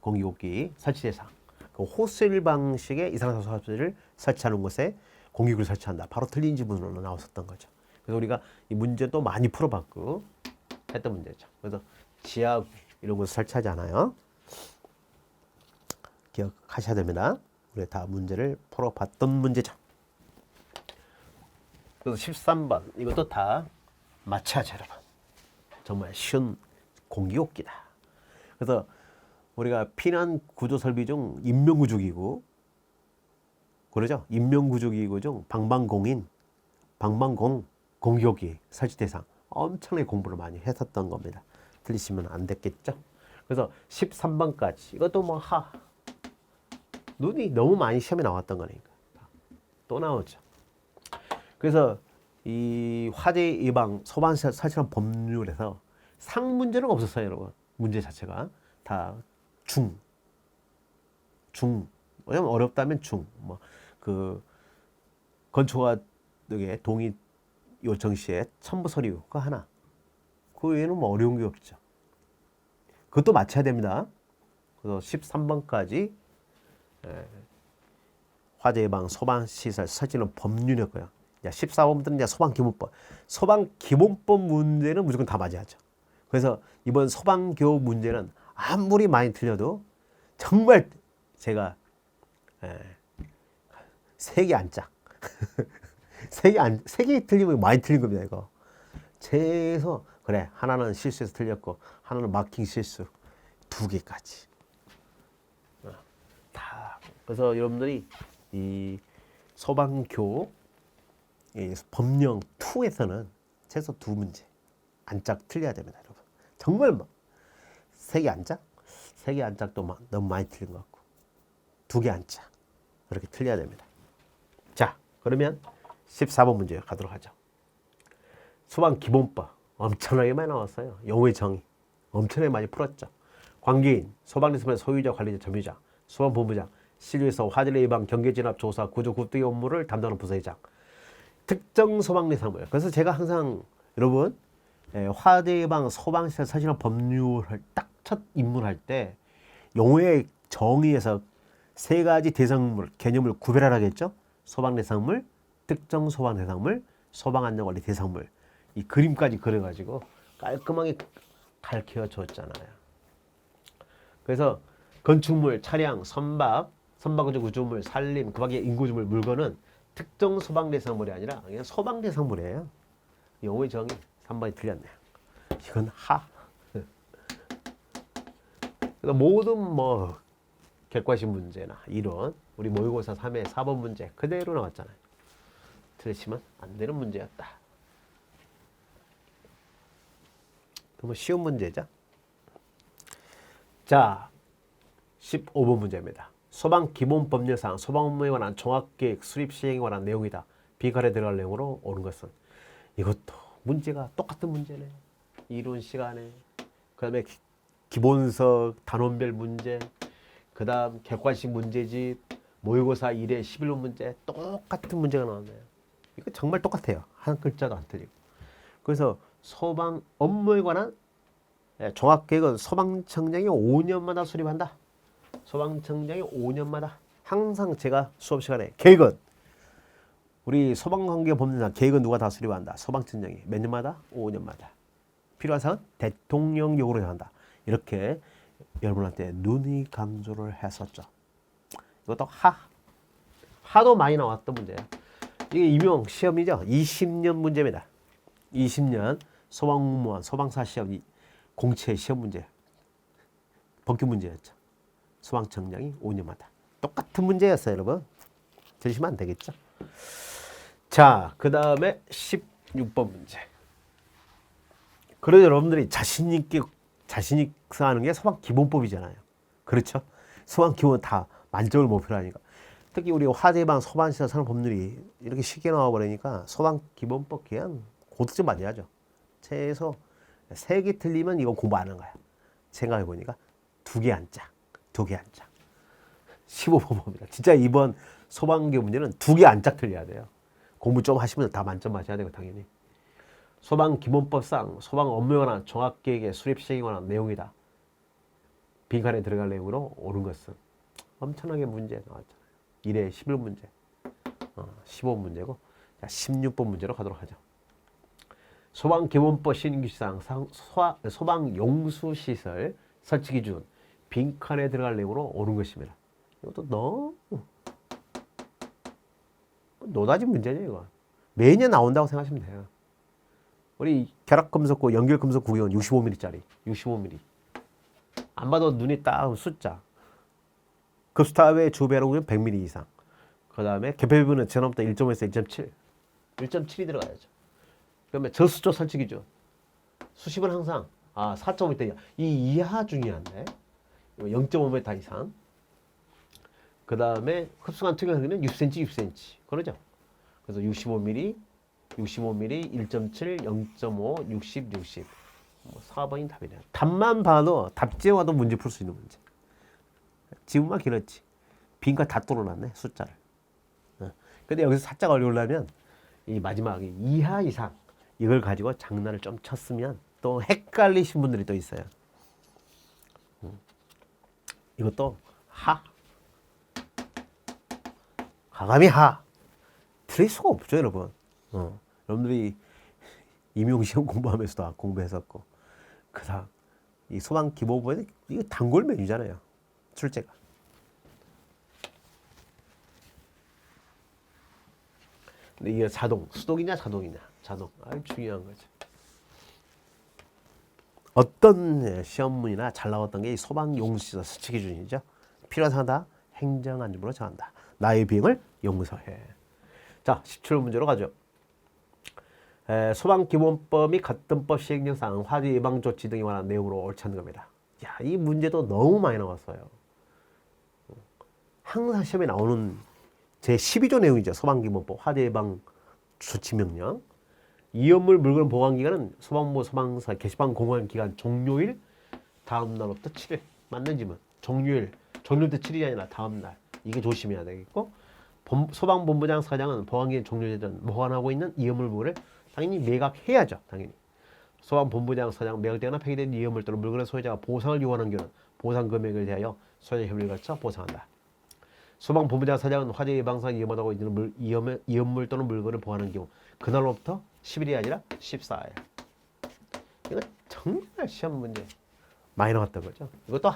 공기호흡기 설치 대상. 그 호스일 방식의 이산화탄소 소화기를 설치하는 곳에 공기호흡기를 설치한다. 바로 틀린 지문으로 나왔었던 거죠. 그래서 우리가 이 문제도 많이 풀어봤고 했던 문제죠. 그래서 지하 이런 곳을 설치하지 않아요. 기억하셔야 됩니다. 우리 다 문제를 풀어봤던 문제죠. 그래서 13번 이것도 다 맞춰야죠, 여러분. 정말 쉬운 공기호흡기다. 그래서 우리가 피난 구조 설비 중 인명구조기구, 그러죠? 인명구조기구 중 방방공 공기호흡기 설치 대상 엄청나게 공부를 많이 했었던 겁니다. 틀리시면 안 됐겠죠? 그래서 13번까지 이것도 뭐 눈이 너무 많이 시험에 나왔던 거니까 또 나오죠. 그래서 이 화재 예방 소방시설 설치한 법률에서 상 문제는 없었어요, 여러분. 문제 자체가 다 중. 왜냐면 어렵다면 중. 뭐 그 건축가 동의 요청 시에 첨부 서류 그거 하나. 그 외에는 뭐 어려운 게 없죠. 그것도 맞춰야 됩니다. 그래서 13번까지 화재 예방 소방시설 설치는 법률이었고요. 14번부터는 이제 소방기본법. 소방기본법 문제는 무조건 다 맞아야죠. 그래서 이번 소방교 문제는 아무리 많이 틀려도 정말 제가 색이 안 짝. 색이 틀리면 많이 틀린 겁니다, 이거. 최소 그래 하나는 실수해서 틀렸고 하나는 마킹 실수 2개까지 다. 그래서 여러분들이 이 소방교 법령 2에서는 최소 2문제 안짝 틀려야 됩니다, 여러분. 정말 뭐 색이 안짝, 색이 안짝도 너무 많이 틀린 것 같고 2개 안짝 그렇게 틀려야 됩니다. 자, 그러면 14번 문제 가도록 하죠. 소방기본법 엄청나게 많이 나왔어요. 용어의 정의 엄청나게 많이 풀었죠. 관계인, 소방시설 소유자, 관리자, 점유자, 소방본부장, 실외에서 화재 예방, 경계 진압, 조사, 구조, 굽대기 업무를 담당하는 부서의장, 특정 소방대상물. 그래서 제가 항상 여러분 화재 예방, 소방시설 설치는 법률을 딱 첫 입문할 때 용어의 정의에서 3가지 대상물 개념을 구별하라겠죠. 소방대상물, 특정 소방대상물, 소방안전관리 대상물. 이 그림까지 그려가지고 깔끔하게 가르쳐 줬잖아요. 그래서 건축물, 차량, 선박 구조물, 산림, 그 밖에 인구주물, 물건은 특정 소방 대상물이 아니라 그냥 소방 대상물이에요. 용어의 정의 3번이 틀렸네요. 이건 하. 그래서 모든 뭐 객관식 문제나 이론 우리 모의고사 3회 4번 문제 그대로 나왔잖아요. 틀리시면 안 되는 문제였다. 너무 쉬운 문제죠. 자, 15번 문제입니다. 소방 기본법률상 소방 업무에 관한 종합계획 수립 시행에 관한 내용이다. 비관에 들어갈 내용으로 옳은 것은. 이것도 문제가 똑같은 문제네. 이론 시간에. 그 다음에 기본서 단원별 문제. 그 다음 객관식 문제집. 모의고사 1회 11번 문제. 똑같은 문제가 나왔네요. 이거 정말 똑같아요. 한 글자도 안 틀리고. 그래서 소방 업무에 관한 종합계획은 소방청장이 5년마다 수립한다. 소방청장이 5년마다 항상 제가 수업 시간에 계획은 우리 소방관계법률상 계획은 누가 다 수립한다. 소방청장이 몇 년마다? 5년마다. 필요한 사항은 대통령령으로 한다. 이렇게 여러분한테 눈이 강조를 했었죠. 이것도 하도 많이 나왔던 문제예요. 이게 임용 시험이죠. 20년 문제입니다. 20년 소방공무원 소방사 시험 공채 시험 문제 법규 문제였죠. 소방청장이 5년마다 똑같은 문제였어요, 여러분. 들으시면 안 되겠죠. 자, 그 다음에 16번 문제. 그래도 여러분들이 자신 있게 하는 게 소방 기본법이잖아요. 그렇죠? 소방 기본 다 만점을 목표로 하니까. 특히 우리 화재방 소방시설 산업법률이 이렇게 쉽게 나와 버리니까 소방 기본법 그냥 고득점 맞아야죠. 최소 3개 틀리면 이거 공부 안 한 거야. 생각해 보니까 2개 안 짜. 2개 안 짝. 15번 봅니다. 진짜 이번 소방계 문제는 2개 안 짝 틀려야 돼요. 공부 좀 하시면 다 만점 맞아야 되고 당연히. 소방기본법상 소방 업무에 관한 종합계획의 수립 시행에 관한 내용이다. 빈칸에 들어갈 내용으로 옳은 것은. 엄청나게 문제 나왔잖아요. 1회 11번 문제. 15번 문제고. 자, 16번 문제로 가도록 하죠. 소방기본법 시행규칙상 소방용수시설 설치기준 빈칸에 들어갈 내용으로 옳은 것입니다. 이것도 너무 노다지 문제죠, 이거. 매년 나온다고 생각하시면 돼요. 우리 결합금속고 연결금속 구기원 65mm짜리, 65mm. 안 봐도 눈이 딱 숫자. 급수탑의 주배로는 100mm 이상. 그 다음에 개폐부는 전원부터 1.5에서 1.7. 1.7이 들어가야죠. 그다음에 저수조 설치 기준. 수십은 항상 4.5m 이 이하 중요한데. 0.5m 이상. 그 다음에 흡수관 특이하기는 6cm, 6cm. 그러죠? 그래서 65mm, 1.7, 0.5, 60, 60. 4번이 답이네요. 답만 봐도, 답지에 와도 문제 풀 수 있는 문제. 지문만 길었지. 빈칸 다 뚫어놨네, 숫자를. 근데 여기서 살짝 어려우려면, 이 마지막에 이하 이상, 이걸 가지고 장난을 좀 쳤으면 또 헷갈리신 분들이 또 있어요. 이것도 가감이 틀릴 수가 없죠, 여러분. 여러분들이 임용시험 공부하면서도 공부했었고, 그다음 이 소방 기본법에 이거 단골 메뉴잖아요, 출제가. 근데 이게 수동이냐 자동이냐, 자동. 아주 중요한 거죠. 어떤 시험문이나 잘 나왔던 게 이 소방용수시설 설치 기준이죠. 필요한 사항 다 행정안전부로 정한다. 나의 비행을 용서해. 자, 17번 문제로 가죠. 소방기본법 및 가등법 시행령상 화재 예방 조치 등에 관한 내용으로 옳지 않은 겁니다. 야, 이 문제도 너무 많이 나왔어요. 항상 시험에 나오는 제 12조 내용이죠. 소방기본법 화재 예방 조치 명령. 위험물 물건 보관 기간은 소방부 소방사 게시판 공관 기간 종료일 다음 날부터 7일. 맞는 지문. 종료일부터 7일이 아니라 다음 날. 이게 조심해야 되겠고, 소방본부장 사장은 보관기간 종료일 전 보관하고 있는 위험물 물건을 당연히 매각해야죠. 당연히. 소방본부장 사장 매각되거나 폐기된 위험물 또는 물건의 소유자가 보상을 요구하는 경우는 보상 금액을 대하여 소유자 협의를 거쳐 보상한다. 소방본부장 사장은 화재 예방상 위험하다고 있는 위험물 또는 물건을 보관하는 경우 그날로부터 10일이 아니라 14일. 이거 정말 시험 문제 많이 나왔던 거죠. 이것도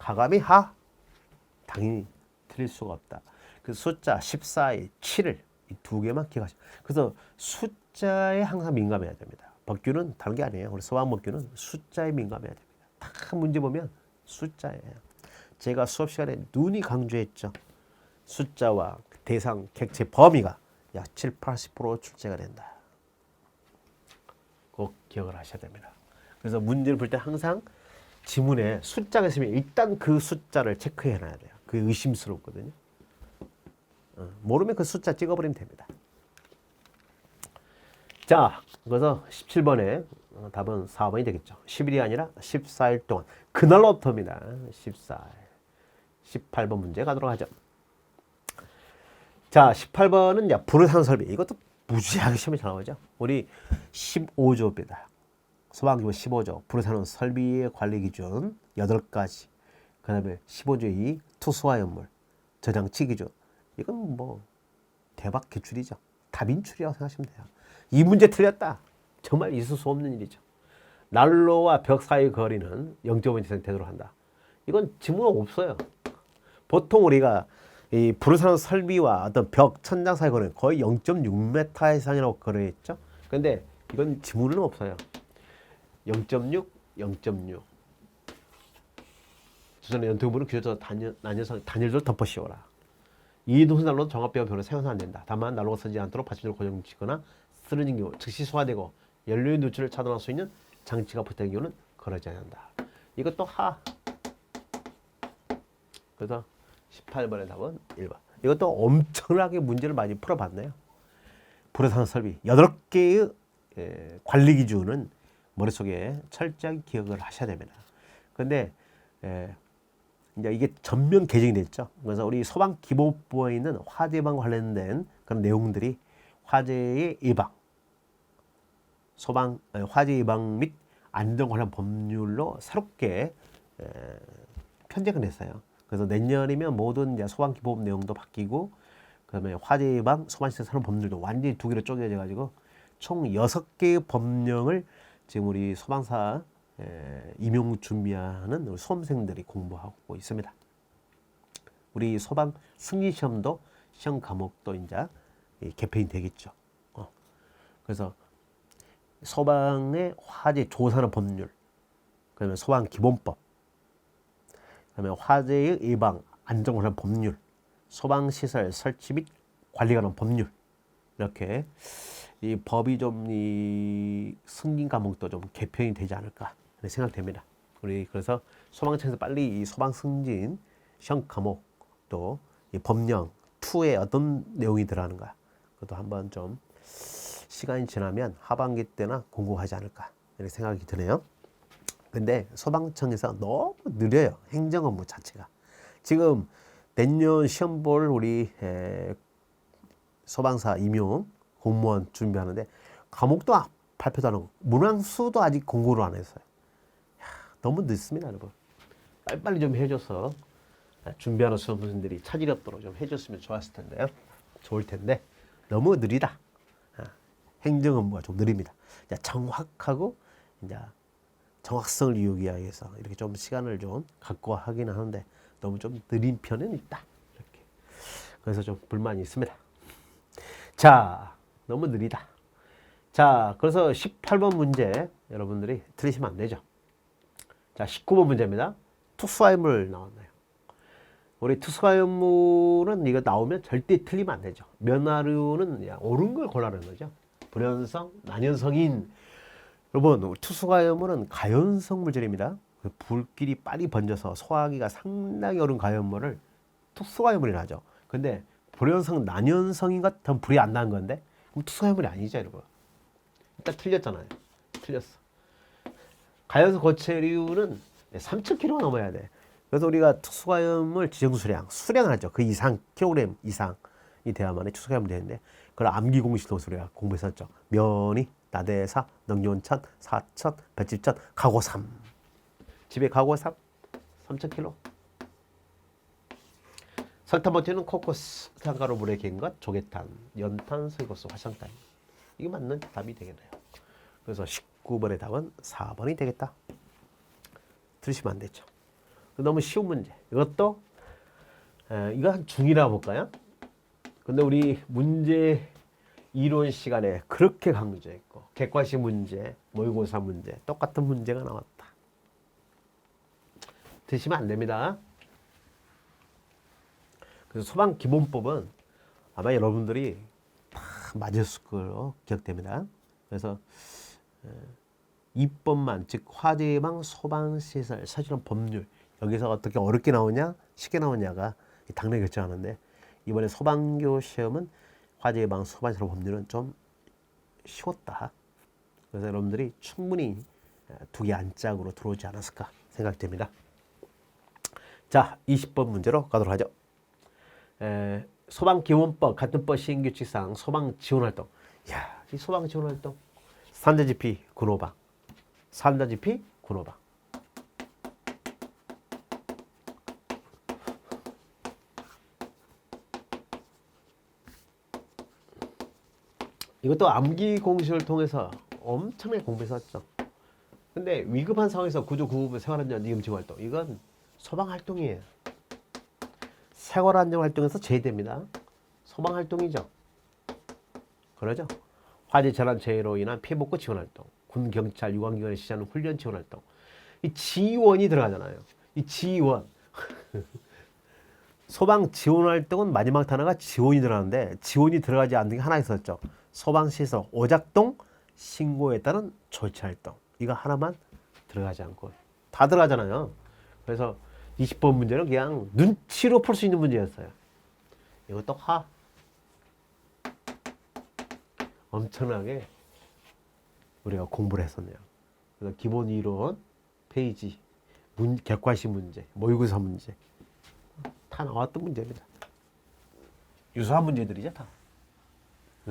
가감이 하? 당연히 틀릴 수가 없다. 그 숫자 14의 7을 이 두 개만 기억하시죠. 그래서 숫자에 항상 민감해야 됩니다. 법규는 다른 게 아니에요. 우리 소방 법규는 숫자에 민감해야 됩니다. 다 문제 보면 숫자예요. 제가 수업 시간에 눈이 강조했죠. 숫자와 대상, 객체, 범위가 약 7, 80% 출제가 된다. 꼭 기억을 하셔야 됩니다. 그래서 문제를 볼 때 항상 지문에 숫자가 있으면 일단 그 숫자를 체크해 놔야 돼요. 그게 의심스럽거든요. 모르면 그 숫자 찍어버리면 됩니다. 자, 그래서 17번에 답은 4번이 되겠죠. 10일이 아니라 14일 동안. 그날로부터입니다. 14일. 18번 문제 가도록 하죠. 자, 18번은 이제 불의산 설비. 이것도 무지하게 시험에 잘 나오죠. 우리 15조입니다. 소방기본 15조. 불의산 설비의 관리 기준 8가지. 그 다음에 15조의 투수화연물, 저장치 기준. 이건 뭐 대박 기출이죠. 다빈출이라고 생각하시면 돼요. 이 문제 틀렸다. 정말 있을 수 없는 일이죠. 난로와 벽 사이 거리는 0.5m 이상 되도록 한다. 이건 지문 없어요. 보통 우리가 이 불의산 설비와 어떤 벽, 천장 사이 거리는 거의 0.6m 이상이라고 거래했죠. 근데 이건 지문은 없어요. 0.6, 0.6. 주선의 연통부는 규제적 단열을 덮어 씌워라. 이동수 난로는 정합배와 변을 사용해서 안 된다. 다만 난로가 서지 않도록 받침대를 고정시키거나 쓰러진 경우 즉시 소화되고 연료의 누출을 차단할 수 있는 장치가 부탁된 경우는 걸어져야 한다. 이것도 하. 그래서 18번의 답은 1번. 이것도 엄청나게 문제를 많이 풀어봤네요. 불의산 설비 8개의 관리 기준은 머릿속에 철저하게 기억을 하셔야 됩니다. 근데 이제 이게 전면 개정이 됐죠. 그래서 우리 소방기본법에 있는 화재 예방 관련된 그런 내용들이 화재의 예방, 화재 예방 및 안전 관련 법률로 새롭게 편제가 됐어요. 그래서 내년이면 모든 이제 소방기본법 내용도 바뀌고, 그다음에 화재 예방, 소방시설 산업 법률도 완전히 두 개로 쪼개져 가지고 총 6개의 법령을 지금 우리 소방사 임용 준비하는 우리 수험생들이 공부하고 있습니다. 우리 소방 승리 시험도 시험 과목도 이제 개편이 되겠죠. 그래서 소방의 화재 조사하는 법률, 그다음에 소방 기본법, 그다음에 화재의 예방 안전 관련 법률, 소방 시설 설치 및 관리 관련 법률, 이렇게 이 법이 좀 이 승진 과목도 좀 개편이 되지 않을까 생각됩니다. 우리 그래서 소방청에서 빨리 이 소방 승진 시험 과목 또 이 법령 2에 어떤 내용이 들어가는가, 그것도 한번 좀 시간이 지나면 하반기 때나 공부하지 않을까 이렇게 생각이 드네요. 근데 소방청에서 너무 느려요. 행정 업무 자체가. 지금 내년 시험 볼 우리 소방사 임용 공무원 준비하는데 과목도 발표도 안 하고 문항수도 아직 공고를 안 했어요. 너무 늦습니다, 여러분. 빨리빨리 좀 해줘서 준비하는 수험생들이 차질이 없도록 좀 해줬으면 좋았을 텐데요. 좋을 텐데 너무 느리다. 행정 업무가 좀 느립니다. 정확하고 이제 정확성을 이루기 위해서 이렇게 좀 시간을 좀 갖고 하긴 하는데 너무 좀 느린 편은 있다. 이렇게. 그래서 좀 불만이 있습니다. 자, 너무 느리다. 자, 그래서 18번 문제 여러분들이 틀리시면 안 되죠. 자, 19번 문제입니다. 투수화연물 나왔나요? 우리 투수화연물은 이거 나오면 절대 틀리면 안 되죠. 면화류는 옳은 걸 골라라는 거죠. 불연성, 난연성인. 여러분, 투수화연물은 가연성 물질입니다. 불길이 빨리 번져서 소화하기가 상당히 어려운 가연물을 투수화연물이라 하죠. 근데 불연성, 난연성인 것 같으면 불이 안 나는 건데 그럼 투수화연물이 아니죠, 여러분. 일단 틀렸잖아요. 틀렸어. 가연성 고체류는 3,000kg가 넘어야 돼. 그래서 우리가 투수화연물 지정수량, 수량하죠. 그 이상, 킬로그램 이상이 돼야만 투수화연물이 되는데 그걸 암기 공식도 우리가 공부했었죠. 면이, 나대사, 능온천, 사천, 배칠천, 가고삼. 집에 가고삼 3,000kg. 설탕 버티는 코코스, 탄가루 물에 갠 것, 조개탄, 연탄, 설국수, 화산탄. 이게 맞는 답이 되겠네요. 그래서 19번의 답은 4번이 되겠다. 들으시면 안 되죠. 너무 쉬운 문제. 이것도 이거 한 중이라 볼까요? 근데 우리 문제 이론 시간에 그렇게 강조했고 객관식 문제, 모의고사 문제 똑같은 문제가 나왔다. 드시면 안 됩니다. 그래서 소방 기본법은 아마 여러분들이 다 맞았을 거로 기억됩니다. 그래서 입법만 즉 화재 예방 소방 시설 사실은 법률 여기서 어떻게 어렵게 나오냐 쉽게 나오냐가 당연히 결정하는데 이번에 소방교 시험은 화재 예방 소방 시설 법률은 좀 쉬웠다. 그래서 여러분들이 충분히 두 개 안짝으로 들어오지 않았을까 생각됩니다. 자, 20번 문제로 가도록 하죠. 소방기본법 같은 법 시행규칙상 소방지원활동. 이야, 이 소방지원활동 산자지피 군호방, 산자지피 군호방. 이것도 암기 공식을 통해서 엄청나게 공부했었죠. 근데 위급한 상황에서 구조 구급 생활안전 이음증 활동 이건 소방 활동이에요. 생활안전 활동에서 제외됩니다. 소방 활동이죠. 그러죠. 화재 재난 재해로 인한 피해 복구 지원 활동, 군 경찰 유관기관에 시작하는 훈련 지원 활동. 이 지원이 들어가잖아요. 이 지원. 소방 지원 활동은 마지막 단어가 지원이 들어가는데 지원이 들어가지 않는 게 하나 있었죠. 소방시설 오작동 신고에 따른 조치 활동. 이거 하나만 들어가지 않고 다 들어가잖아요. 그래서 20번 문제는 그냥 눈치로 풀 수 있는 문제였어요. 이것도 엄청나게 우리가 공부를 했었네요. 그래서 기본 이론 페이지, 객관식 문제, 모의고사 문제 다 나왔던 문제입니다. 유사한 문제들이죠 다.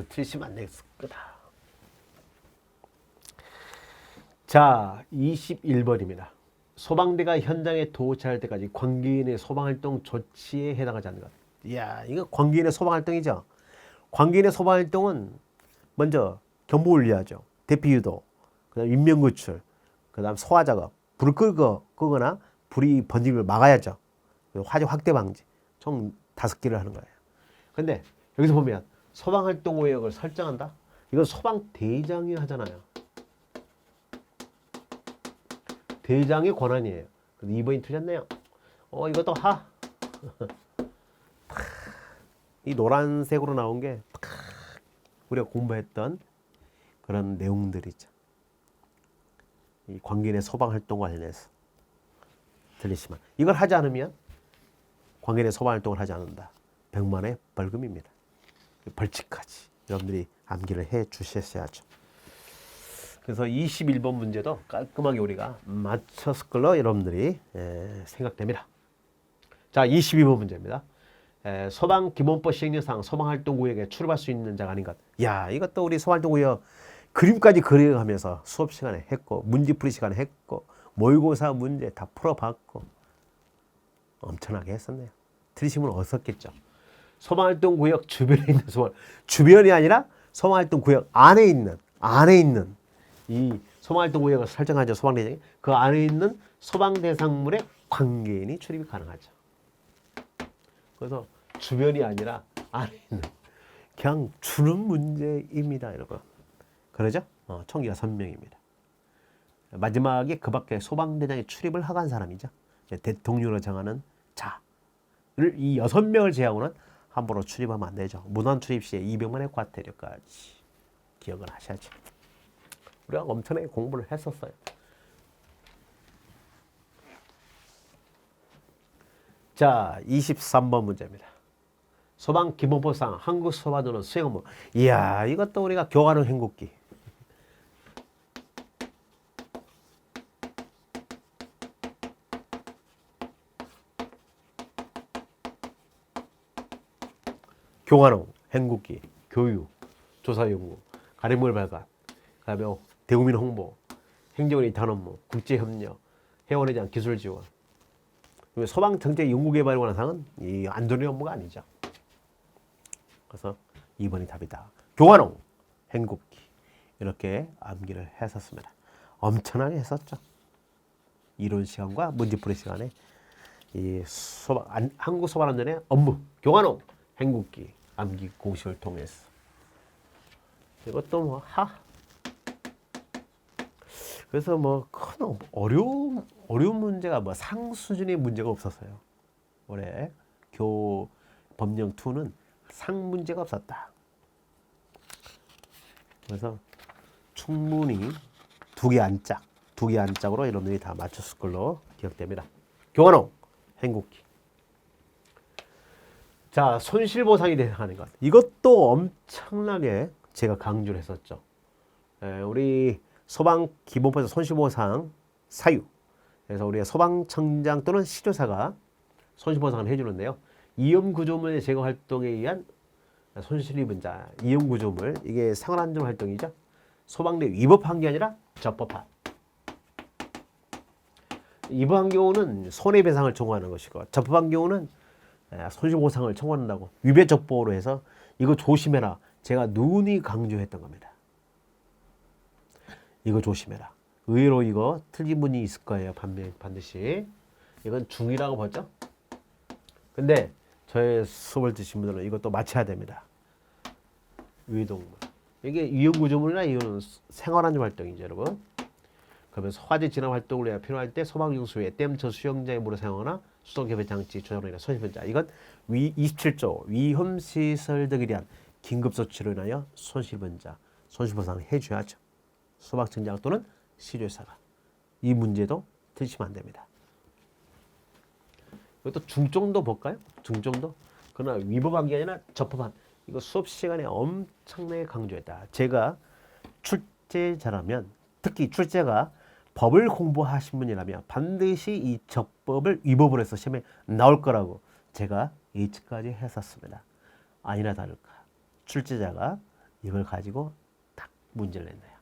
틀리시면 안 되겠을 거다. 자, 21번입니다. 소방대가 현장에 도착할 때까지 관계인의 소방활동 조치에 해당하지 않는 것. 이야, 이거 관계인의 소방활동이죠. 관계인의 소방활동은 먼저 경보를 위하죠. 대피 유도, 그다음 인명구출, 그다음 소화작업, 불을 끄거나 불이 번지는 걸 막아야죠. 화재 확대 방지, 총 5개를 하는 거예요. 근데 여기서 보면 소방활동 구역을 설정한다. 이건 소방대장이 하잖아요. 대장의 권한이에요. 2번이 틀렸네요. 이것도 이 노란색으로 나온 게 우리가 공부했던 그런 내용들이죠. 이 관계인의 소방활동과 관련해서 들리시면 이걸 하지 않으면 관계인의 소방활동을 하지 않는다. 100만 원의 벌금입니다. 벌칙까지 여러분들이 암기를 해 주셨어야죠. 그래서 21번 문제도 깔끔하게 우리가 맞췄을 걸로 여러분들이 생각됩니다. 자, 22번 문제입니다. 소방기본법 시행령상 소방활동구역에 출입할 수 있는 자가 아닌 것. 야, 이것도 우리 소방활동구역 그림까지 그려가면서 수업 시간에 했고 문제풀이 시간에 했고 모의고사 문제 다 풀어봤고 엄청나게 했었네요. 들으시면 어떻겠죠. 소방활동구역 주변에 있는 주변이 아니라 소방활동구역 안에 있는 이 소방활동구역을 설정하죠. 소방대장이 그 안에 있는 소방대상물에 관계인이 출입이 가능하죠. 그래서 주변이 아니라 안에 있는 그냥 주는 문제입니다, 여러분. 그러죠? 총 6명입니다. 마지막에 그 밖에 소방대장이 출입을 허가한 사람이죠. 대통령으로 정하는 자를 이 6명을 제하고는 함부로 출입하면 안 되죠. 무단 출입 시에 200만 원 과태료까지 기억을 하셔야죠. 우리가 엄청나게 공부를 했었어요. 자, 23번 문제입니다. 소방기본법상 한국소방대는 수행 업무. 이야, 이것도 우리가 교환형 행국기. 교환형 행국기, 교육, 조사연구, 가림물 발간, 그다음에 대국민 홍보, 행정원 이탄 업무, 국제협력, 회원에 대한 기술 지원. 소방정책 연구개발에 관한 사항은 이 안전의 업무가 아니죠. 그래서 2번이 답이다. 교환홍, 행국기 이렇게 암기를 했었습니다. 엄청나게 했었죠. 이론 시간과 문제풀이 시간에 이 한국 소방안전의 업무, 교환호, 행국기, 암기 공식을 통해서 이것도 뭐 그래서 뭐 큰 어려운 문제가 뭐 상 수준의 문제가 없었어요. 올해 법령 2는 상 문제가 없었다. 그래서 충분히 두 개 안짝으로 여러분들이 다 맞췄을 걸로 기억됩니다. 교환호, 행국기. 자, 손실보상이 대상하는 것. 이것도 엄청나게 제가 강조를 했었죠. 우리 소방기본법에서 손실보상 사유. 그래서 우리 소방청장 또는 시조사가 손실보상을 해주는데요. 이용구조물 제거 활동에 의한 손실 입은 자, 이용구조물, 이게 생활안전 활동이죠. 소방대 위법한 게 아니라 적법한. 위법한 경우는 손해배상을 청구하는 것이고, 적법한 경우는 손실보상을 청구한다고 위배적보로 해서 이거 조심해라. 제가 누누이 강조했던 겁니다. 이거 조심해라. 의외로 이거 틀린 분이 있을 거예요. 반드시. 이건 중이라고 보죠. 근데 저의 수업을 드신 분들은 이것도 맞춰야 됩니다. 유해동물. 이게 이용구조물이나 이거는 생활안전 활동이죠, 여러분. 그러면서 화재 진화 활동을 해야 필요할 때 소방용수에 댐처 수영장에 물을 사용하거나 수동 개폐 장치 조작으로 인한 손실분자. 이건 27조 위험시설 등에 대한 긴급조치로 인하여 손실분자, 손실보상을 해줘야죠. 소방청장 또는 시조사가. 이 문제도 틀리시면 안 됩니다. 이것도 중정도 볼까요? 중정도. 그러나 위법한 게 아니라 적법한. 이거 수업 시간에 엄청나게 강조했다. 제가 출제자라면, 특히 출제가 법을 공부하신 분이라면 반드시 이 적법을 위법을 해서 시험에 나올 거라고 제가 예측까지 했었습니다. 아니나 다를까. 출제자가 이걸 가지고 딱 문제를 냈네요.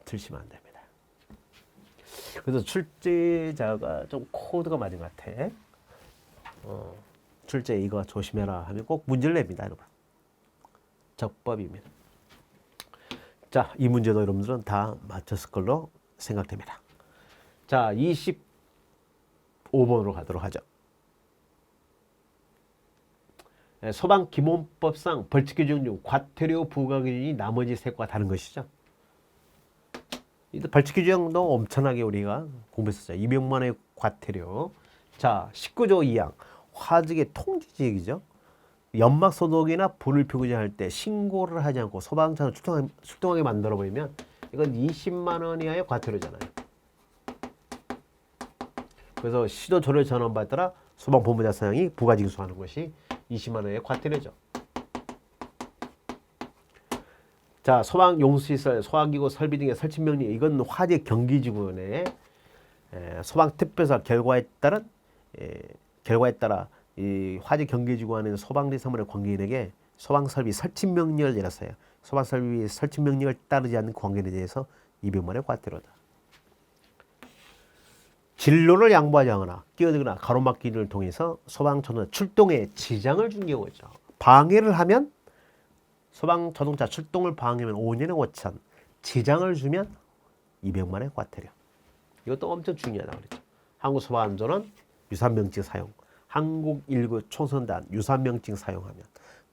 틀리시면 안 됩니다. 그래서 출제자가 좀 코드가 맞은 것 같아. 출제 이거 조심해라 하면 꼭 문제를 냅니다, 여러분. 적법입니다. 자, 이 문제도 여러분들은 다 맞췄을 걸로 생각됩니다. 자, 25번으로 가도록 하죠. 소방기본법상 벌칙규정 중 과태료 부과기준이 나머지 셋과 다른 것이죠. 이 벌칙규정도 엄청나게 우리가 공부했었죠. 200만 원의 과태료. 자, 19조 2항 화재의 통지지역이죠. 연막 소독이나 불을 표기할 때 신고를 하지 않고 소방차를 출동하게 만들어버리면 이건 20만 원 이하의 과태료잖아요. 그래서 시도 조례 전원에 따라 소방본부자 사장이 부가징수하는 것이 20만 원의 과태료죠. 자, 소방용수시설, 소화기구 설비 등의 설치 명령. 이건 화재 경기지구의 소방특별사 결과에 따라 이 화재 경계지구 안에 소방대 사무의 관계인에게 소방설비 설치 명령을 내렸어요. 소방설비 설치 명령을 따르지 않는 관계인에 대해서 200만 원의 과태료다. 진로를 양보하지 않거나 끼어들거나 가로막기를 통해서 소방차는 출동에 지장을 준 경우죠. 방해를 하면 소방자동차 출동을 방해하면 5년에 5천, 지장을 주면 200만 원의 과태료. 이것도 엄청 중요하다고 그랬죠. 한국소방안전은 유산명칭 사용, 한국1구 총선단 유산명칭 사용하면,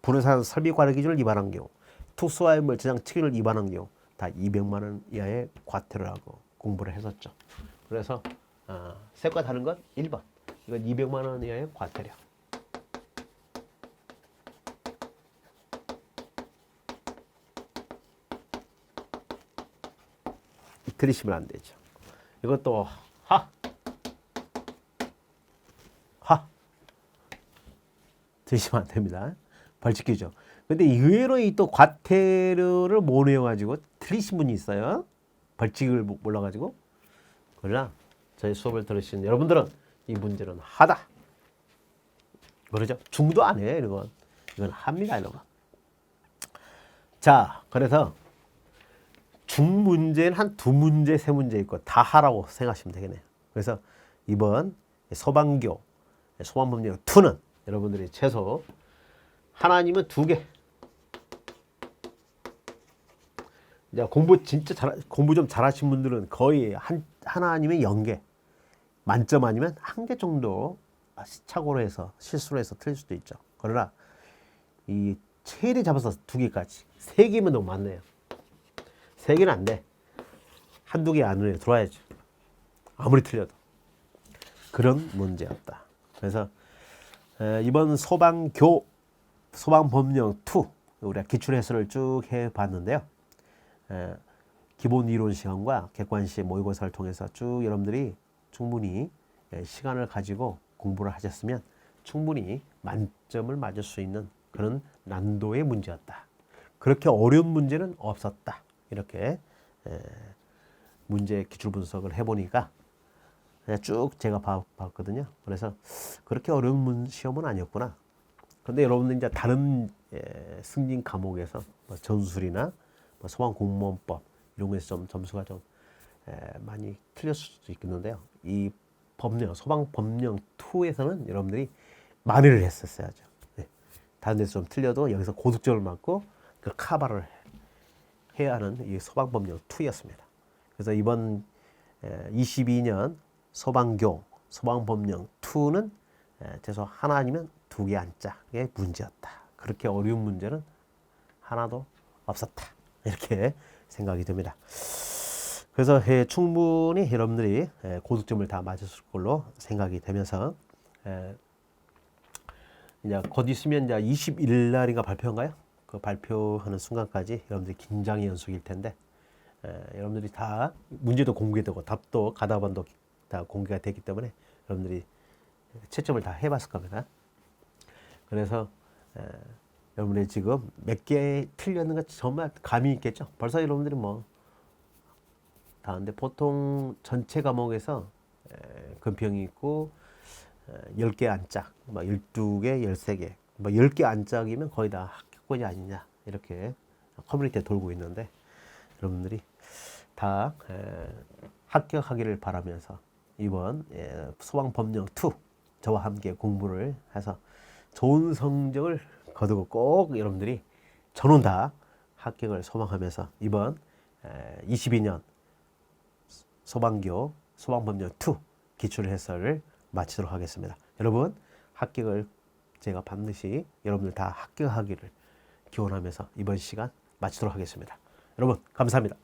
불의사용 설비 관리 기준을 위반한 경우, 특수화물 저장 특유를 위반한 경우 다 200만 원 이하의 과태료라고 공부를 했었죠. 그래서 셋과 다른 건 1번. 이건 200만 원 이하의 과태료. 들으시면 안 되죠. 이것도 들으시면 안 됩니다. 벌칙규정. 근데 의외로 이 또 과태료를 못 외워가지고 틀리신 분이 있어요. 벌칙을 몰라가지고. 그러나 저희 수업을 들으신 여러분들은 이 문제는 하다. 그러죠? 중도 안 해요, 이건. 이건 합니다, 이런 거. 자, 그래서 중 문제는 한 2문제, 3문제 있고 다 하라고 생각하시면 되겠네요. 그래서 이번 소방교, 소방법령 2는 여러분들이 최소 하나님은 2개. 이제 공부 좀 잘하신 분들은 거의 한 하나 아니면 0개, 만점 아니면 1개 정도 착오로 해서 실수로 해서 틀릴 수도 있죠. 그러나 이 최대 잡아서 2개까지, 3개면 너무 많네요. 3개는 안 돼. 1~2개 안으로 들어와야죠. 아무리 틀려도. 그런 문제였다. 그래서 이번 소방법령 2 우리가 기출해설을 쭉 해봤는데요. 기본 이론 시간과 객관식 모의고사를 통해서 쭉 여러분들이 충분히 시간을 가지고 공부를 하셨으면 충분히 만점을 맞을 수 있는 그런 난도의 문제였다. 그렇게 어려운 문제는 없었다. 이렇게 문제 기출 분석을 해보니까 쭉 제가 봤거든요. 그래서 그렇게 어려운 시험은 아니었구나. 근데 여러분들 이제 다른 승진 과목에서 뭐 전술이나 뭐 소방공무원법 이런 거에서 좀 점수가 좀 많이 틀렸을 수도 있겠는데요. 이 법령, 소방법령 2에서는 여러분들이 만회를 했었어야죠. 네. 다른 데서 좀 틀려도 여기서 고득점을 맞고 그 카바를 해야 하는 이 소방법령 2였습니다. 그래서 이번 22년 소방법령 2는 최소 하나 아니면 2개 안짝의 문제였다. 그렇게 어려운 문제는 하나도 없었다. 이렇게 생각이 듭니다. 그래서 충분히 여러분들이 고득점을 다 맞았을 걸로 생각이 되면서 이제 곧 있으면 이제 21일 날인가 발표인가요? 그 발표하는 순간까지 여러분들이 긴장의 연속일 텐데 여러분들이 다 문제도 공개되고 답도 가답안도 다 공개가 되기 때문에 여러분들이 채점을 다 해봤을 겁니다. 그래서 여러분들이 지금 몇 개 틀렸는가 정말 감이 있겠죠. 벌써 여러분들이 뭐 다 근데 보통 전체 과목에서 금평이 있고 10개 안짝, 뭐 12개, 13개, 뭐 10개 안짝이면 거의 다 합격권이 아니냐 이렇게 커뮤니티에 돌고 있는데 여러분들이 다 합격하기를 바라면서 이번 소방법령 2 저와 함께 공부를 해서 좋은 성적을 거두고 꼭 여러분들이 저는 다 합격을 소망하면서 이번 22년 소방법령 2 기출해설을 마치도록 하겠습니다. 여러분 합격을 제가 반드시 여러분들 다 합격하기를 기원하면서 이번 시간 마치도록 하겠습니다. 여러분 감사합니다.